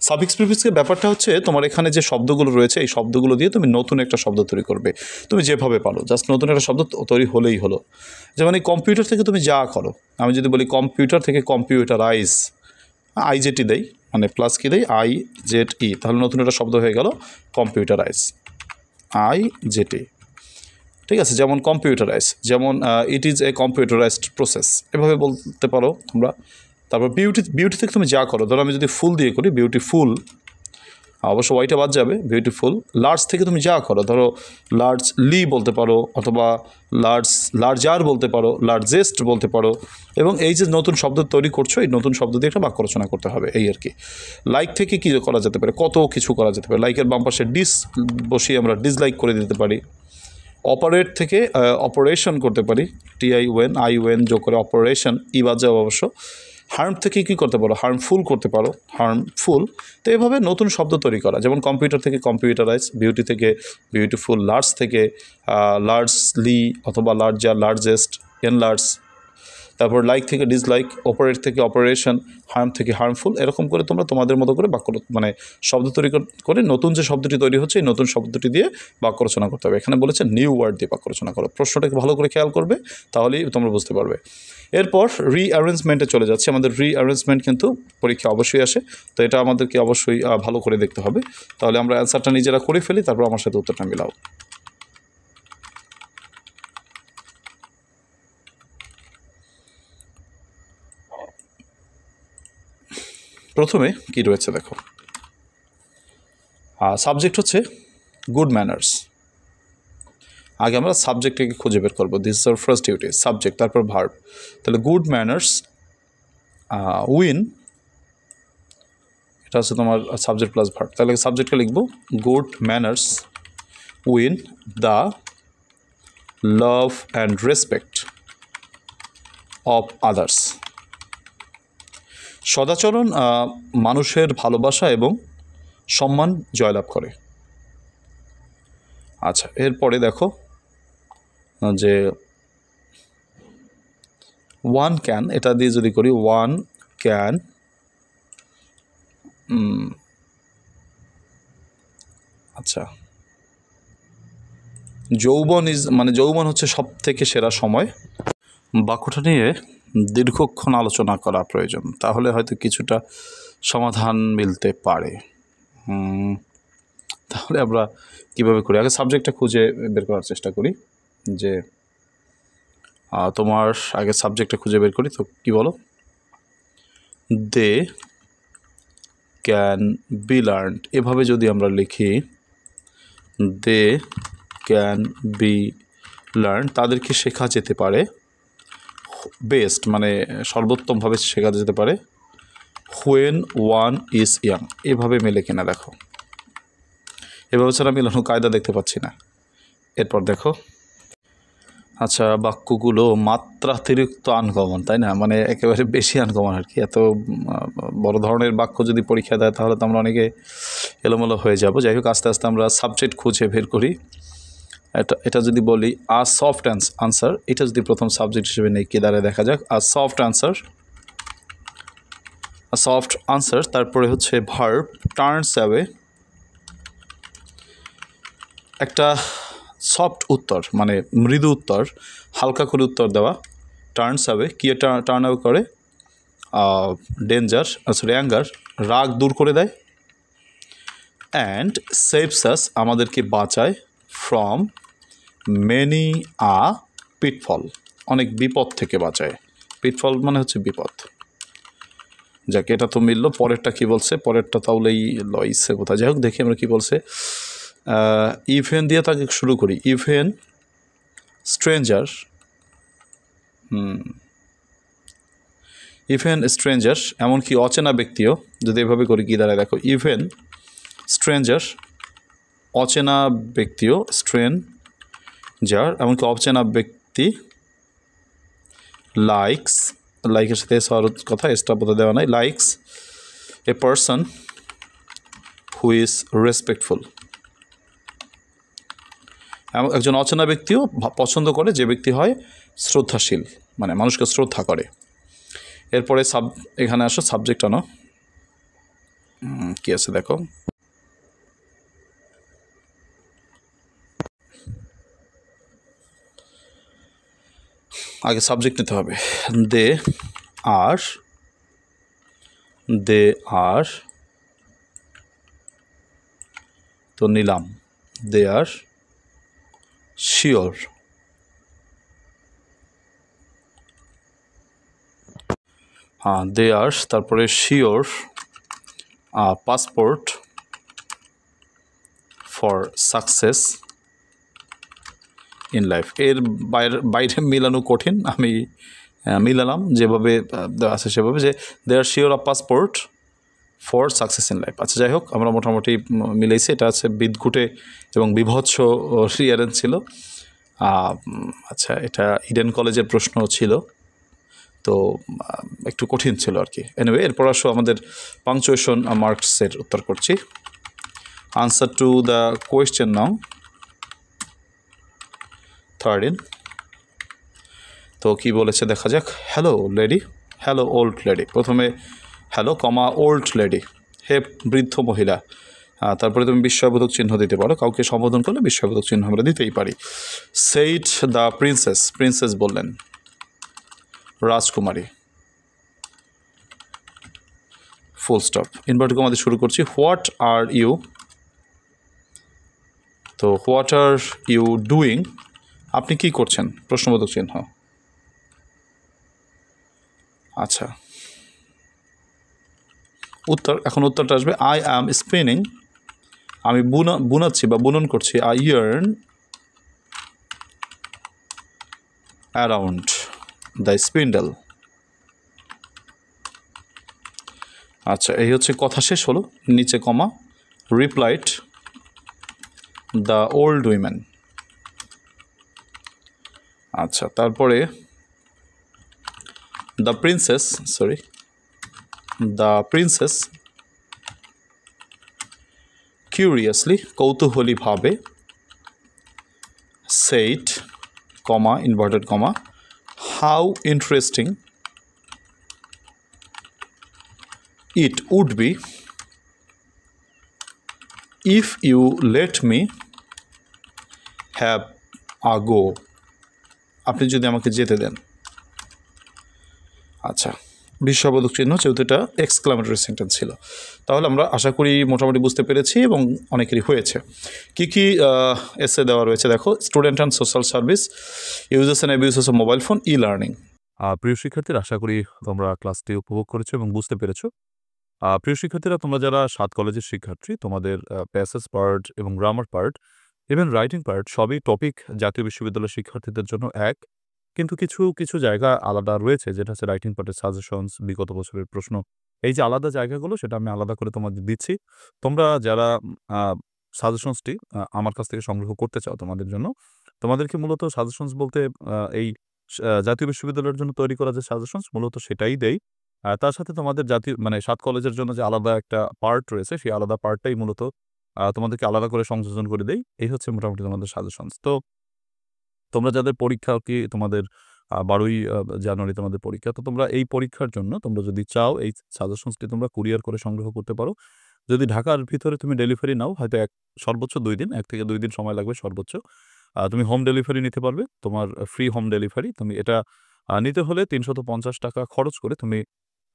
সাফিক্স প্রিফিক্সের ব্যাপারটা হচ্ছে তোমার এখানে যে শব্দগুলো রয়েছে এই শব্দগুলো দিয়ে তুমি নতুন একটা শব্দ তৈরি করবে, তুমি যেভাবে পারো, জাস্ট নতুন একটা শব্দ তৈরি হলেই হলো। যেমন এই কম্পিউটার থেকে তুমি যা করো, আমি যদি বলি কম্পিউটার থেকে কম্পিউটারাইজ, আইজেটি দেই, মানে প্লাস কি দেই, IZE, তাহলে নতুন একটা শব্দ হয়ে গেল কম্পিউটারাইজ, IZT। ঠিক আছে, যেমন কম্পিউটারাইজ, যেমন it is a computerised process, এভাবে বলতে পারো তোমরা। তারপর বিউটি থেকে তুমি যা করো, ধরো আমি যদি ফুল দিয়ে করি বিউটিফুল, অবশ্য ওয়াইটা বাদ যাবে, বিউটিফুল। লার্জ থেকে তুমি যা করো, ধরো লার্জলি বলতে পারো, অথবা লার্জার বলতে পারো, লার্জেস্ট বলতে পারো। এবং এই যে নতুন শব্দ তৈরি করছো, এই নতুন শব্দ দিয়ে একটা বাক্য রচনা করতে হবে, এই আর কি। লাইক থেকে কী করা যেতে পারে, কত কিছু করা যেতে পারে। লাইকের বাম পাশে বসিয়ে আমরা ডিসলাইক করে দিতে পারি। অপারেট থেকে অপারেশন করতে পারি, TION যোগ করে অপারেশন, বাদ যাবে অবশ্য। হার্ম থেকে কী করতে পারো, হার্মফুল করতে পারো, হার্মফুল। তো এভাবে নতুন শব্দ তৈরি করা, যেমন কম্পিউটার থেকে কম্পিউটারাইজ, বিউটি থেকে বিউটিফুল, লার্জ থেকে লার্জলি, অথবা লার্জার, লার্জেস্ট, এনলার্জ। তারপর লাইক থেকে ডিসলাইক, অপারেট থেকে অপারেশন, হার্ম থেকে হার্মফুল। এরকম করে তোমরা তোমাদের মতো করে বাক্য মানে শব্দ তৈরি করে নতুন যে শব্দটি তৈরি হচ্ছে এই নতুন শব্দটি দিয়ে বাক্য রচনা করতে হবে। এখানে বলেছে নিউ ওয়ার্ড দিয়ে বাক্য রচনা করো। প্রশ্নটাকে ভালো করে খেয়াল করবে, তাহলেই তোমরা বুঝতে পারবে। এরপর রিঅ্যারেঞ্জমেন্টে চলে যাচ্ছে। আমাদের রিঅ্যারেঞ্জমেন্ট কিন্তু পরীক্ষা অবশ্যই আসে, তো এটা আমাদেরকে অবশ্যই ভালো করে দেখতে হবে। তাহলে আমরা অ্যান্সারটা নিজেরা করে ফেলি, তারপর আমার সাথে উত্তরটা মিলাও। প্রথমে কি রয়েছে দেখো, সাবজেক্ট হচ্ছে গুড ম্যানার্স। আগে আমরা সাবজেক্টটাকে খুঁজে বের করবো, this is our first duty, subject, তারপর ভার্ব। তাহলে গুড ম্যানার্স উইন, এটা হচ্ছে তোমার সাবজেক্ট প্লাস ভার্ব। তাহলে সাবজেক্টকে লিখবো good manners win the love and respect of others. সদাচরণ মানুষের ভালোবাসা এবং সম্মান জয়লাভ করে। আচ্ছা, এরপরে দেখো যে ওয়ান ক্যান, এটা দিয়ে যদি করি ওয়ান ক্যান আচ্ছা, যৌবন হচ্ছে সব থেকে সেরা সময়। বাক্যটা নিয়ে দীর্ঘক্ষণ আলোচনা করা প্রয়োজন, তাহলে হয়তো কিছুটা সমাধান মিলতে পারে। তাহলে আমরা কীভাবে করি? আগে সাবজেক্টটা খুঁজে বের করার চেষ্টা করি, যে তোমার আগে সাবজেক্টটা খুঁজে বের করি। তো কি বলো? দে ক্যান বি লার্নড, এভাবে যদি আমরা লিখি দে ক্যান বি লার্ন, তাদেরকে শেখা যেতে পারে, বেস্ট মানে সর্বোত্তমভাবে শেখা যেতে পারে, হোয়েন ওয়ান ইজ ইয়াং, এভাবে মেলে কিনা দেখো। এভাবে ছাড়া মিলানো কায়দা দেখতে পাচ্ছি না। এরপর দেখো, আচ্ছা বাক্যগুলো মাত্রাতিরিক্ত আনকমন, তাই না? মানে একেবারে বেশি আনকমন আর কি। এত বড় ধরনের বাক্য যদি পরীক্ষা দেয় তাহলে তো আমরা অনেকে এলোমেলো হয়ে যাব। যাই হোক, আস্তে আস্তে আমরা সাবজেক্ট খুঁজে বের করি। এটা যদি বলি আ সফট আনসার, এটা যদি প্রথম সাবজেক্ট হিসেবে নেই, কি দাঁড়ায় দেখা যাক। আ সফট আনসার, তারপরে হচ্ছে ভার্ব টার্নস অ্যাওয়ে, একটা সফট উত্তর মানে মৃদু উত্তর, হালকা করে উত্তর দেওয়া। টার্নস অ্যাওয়ে, কি টার্ন অ্যাওয়ে করে? অ্যাঙ্গার, রাগ দূর করে দেয়। অ্যান্ড সেভস আস, আমাদেরকে বাঁচায়। ফ্রম মেনি আ পিটফল, অনেক বিপদ থেকে বাঁচায়। পিটফল মানে হচ্ছে বিপদ। যাকে এটা তো মিলল। পরেরটা কি বলছে? পরেরটা তাহলেই লইসে কোথায়? যাই হোক, দেখি আমরা কি বলছে। ইভেন দিয়ে তাকে শুরু করি। ইভেন স্ট্রেঞ্জার, এমনকি অচেনা ব্যক্তিও, যদি এভাবে করি কি দাঁড়ায় দেখো। ইভেন স্ট্রেঞ্জার, অচেনা ব্যক্তিও, স্ট্রেঞ্জার এমনকি অচেনা ব্যক্তি, লাইকের সাথে হওয়ার কথা, এসটা বোধহয় দেওয়া নাই। Likes a person who is respectful, একজন অচেনা ব্যক্তিও পছন্দ করে যে ব্যক্তি হয় শ্রদ্ধাশীল, মানে মানুষকে শ্রদ্ধা করে। এরপরে এখানে আসো সাবজেক্ট আনো, কি আছে দেখো। আগে সাবজেক্ট নিতে হবে। দে আর তো নিলাম, দে আর শিওর, দে আর, তারপরে sure passport for success in life. এর বাইরে মিলানো কঠিন, আমি মিলালাম যেভাবে দেওয়া আছে সেভাবে, যে they are sure passport for success in life. আচ্ছা যাই হোক, আমরা মোটামুটি মিলেছি। এটা আছে বিদঘুটে এবং বিভৎস রিয়ারেন্স ছিল। আচ্ছা, এটা ইডেন কলেজের প্রশ্ন ছিল, তো একটু কঠিন ছিল আর কি। এনিওয়ে, এরপর আসো আমাদের পাংচুয়েশন মার্কসের উত্তর করছি। আনসার টু দ্য কোয়েশ্চেন নাও 13। তো কি বলেছে দেখা যাক। Hello lady, hello old lady. প্রথমে হ্যালো কমা ওল্ড লেডি, হে বৃদ্ধ মহিলা। তারপরে তুমি বিস্ময়বোধক চিহ্ন দিতে পারো, কাউকে সম্বোধন করলে বিস্ময়বোধক চিহ্ন আমরা দিতেই পারি। সেইড দ্য প্রিন্সেস বললেন রাজকুমারী, ফুল স্টপ। ইনভার্টেড কমা দিয়ে শুরু করছি। হোয়াট আর ইউ, তো হোয়াট আর ইউ ডুইং, আপনি কি করছেন? প্রশ্নবোধক চিহ্ন। আচ্ছা, উত্তর, এখন উত্তরটা আসবে। আই অ্যাম স্পিনিং, আমি বুনাচ্ছি বা বুনন করছি। I yarn around the spindle. আচ্ছা, এই হচ্ছে কথা শেষ হলো। নিচে comma, replied the old women. আচ্ছা, তারপরে দ্য প্রিন্সেস কিউরিয়াসলি, কৌতূহলী ভাবে, said comma inverted comma how interesting it would be if you let me have a go, আপনি যদি আমাকে যেতে দেন। আচ্ছা, বিস্ময়বোধক চিহ্ন, যেহেতু এটা এক্সক্লামেটরি সেন্টেন্স ছিল। তাহলে আমরা আশা করি মোটামুটি বুঝতে পেরেছি এবং অনেকেরই হয়েছে। কী এসে দেওয়া রয়েছে দেখো, student and social service, uses and abuses of mobile phone, e learning. প্রিয় শিক্ষার্থীরা, আশা করি তোমরা ক্লাসটি উপভোগ করেছো এবং বুঝতে পেরেছো। প্রিয় শিক্ষার্থীরা, তোমরা যারা ৭ কলেজের শিক্ষার্থী, তোমাদের প্যাসেজ পার্ট এবং grammar part, even writing part সবই টপিক জাতীয় বিশ্ববিদ্যালয়ের শিক্ষার্থীদের জন্য এক। কিন্তু কিছু জায়গা আলাদা রয়েছে, যেটা হচ্ছে রাইটিং পার্টের সাজেশনস, বিগত বছরের প্রশ্ন। এই যে আলাদা জায়গাগুলো, সেটা আমি আলাদা করে তোমাদের দিচ্ছি। তোমরা যারা আ সাজেশনসটি আমার কাছ থেকে সংগ্রহ করতে চাও তোমাদের জন্য, তোমাদেরকে মূলত সাজেশনস বলতে এই জাতীয় বিশ্ববিদ্যালয়ের জন্য তৈরি করা যে সাজেশনস, মূলত সেটাই দেই। তার সাথে তোমাদের জাতীয় মানে ৭ কলেজের জন্য যে আলাদা একটা পার্ট রয়েছে, সেই আলাদা পার্টটাই মূলত তোমাদেরকে আলাদা করে সংযোজন করে দেই। এই হচ্ছে মোটামুটি তোমাদের সাজেশনস। তো তোমরা যাদের পরীক্ষা কি তোমাদের ১২ই জানুয়ারি তোমাদের পরীক্ষা। তো তোমরা এই পরীক্ষার জন্য তোমরা যদি চাও, এই সাজেশনসটি তোমরা কুরিয়ার করে সংগ্রহ করতে পারো। যদি ঢাকার ভিতরে তুমি ডেলিভারি নাও, হয়তো সর্বোচ্চ ২ দিন, ১ থেকে ২ দিন সময় লাগবে সর্বোচ্চ। তুমি হোম ডেলিভারি নিতে পারবে। তোমার ফ্রি হোম ডেলিভারি। তুমি এটা নিতে হলে ৳৩৫০ খরচ করে তুমি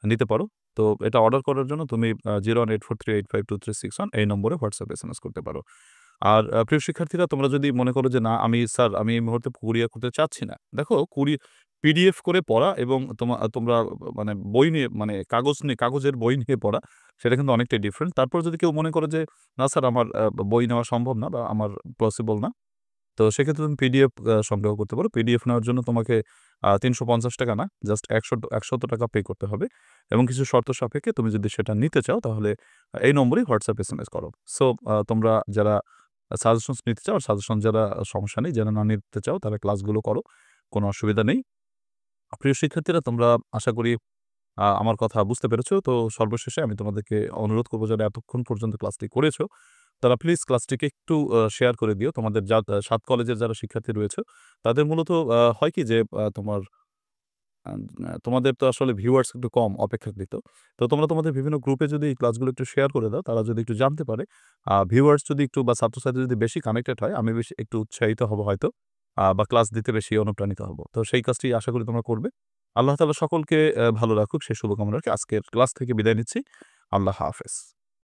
নিতে পারো। তো এটা অর্ডার করার জন্য তুমি 01843852361 এই নম্বরে হোয়াটসঅ্যাপ এসএমএস করতে পারো। আর প্রিয় শিক্ষার্থীরা, তোমরা যদি মনে করো যে, "না, আমি এই মুহূর্তে কুরিয়ার করতে চাচ্ছি না।" দেখো, পিডিএফ করে পড়া এবং তোমরা মানে বই নিয়ে, মানে কাগজের বই নিয়ে পড়া, সেটা কিন্তু অনেকটাই ডিফারেন্ট। তারপর যদি কেউ মনে করে যে, "না স্যার, আমার বই নেওয়া সম্ভব না বা আমার পসিবল না।" তো সেক্ষেত্রে তুমি পিডিএফ সংগ্রহ করতে পারো। পিডিএফ নেওয়ার জন্য তোমাকে ৳৩৫০ না, জাস্ট ৳১০০ পে করতে হবে এবং কিছু শর্ত সাপেক্ষে তুমি যদি সেটা নিতে চাও, তাহলে এই নম্বরেই হোয়াটসঅ্যাপ এসএমএস করো। সো তোমরা যারা সাজেশনস নিতে চাও, সাজেশন যারা সমস্যা নেই, যারা না নিতে চাও, তারা ক্লাসগুলো করো। কোনো অসুবিধা নেই। প্রিয় শিক্ষার্থীরা, তোমরা আশা করি আমার কথা বুঝতে পেরেছো। তো সর্বশেষে আমি তোমাদেরকে অনুরোধ করব, যারা এতক্ষণ পর্যন্ত ক্লাসটি করেছো, তারা প্লিজ ক্লাসটিকে একটু শেয়ার করে দিও। তোমাদের ৭ কলেজের যারা শিক্ষার্থী রয়েছে, তাদের মূলত হয় কি যে, তোমাদের তো আসলে ভিউয়ার্স একটু কম অপেক্ষাকৃত। তো তোমরা তোমাদের বিভিন্ন গ্রুপে যদি এই ক্লাসগুলো একটু শেয়ার করে দাও, তারা যদি একটু জানতে পারে, ভিউয়ার্স যদি একটু বা ছাত্রছাত্রী যদি বেশি কানেক্টেড হয়, আমি বেশি একটু উৎসাহিত হব হয়তো, বা ক্লাস দিতে বেশি অনুপ্রাণিত হব। তো সেই কাজটি আশা করি তোমরা করবে। আল্লাহ তাআলা সকলকে ভালো রাখুক, সেই শুভকামনা রেখে আজকের ক্লাস থেকে বিদায় নিচ্ছি। আল্লাহ হাফেজ।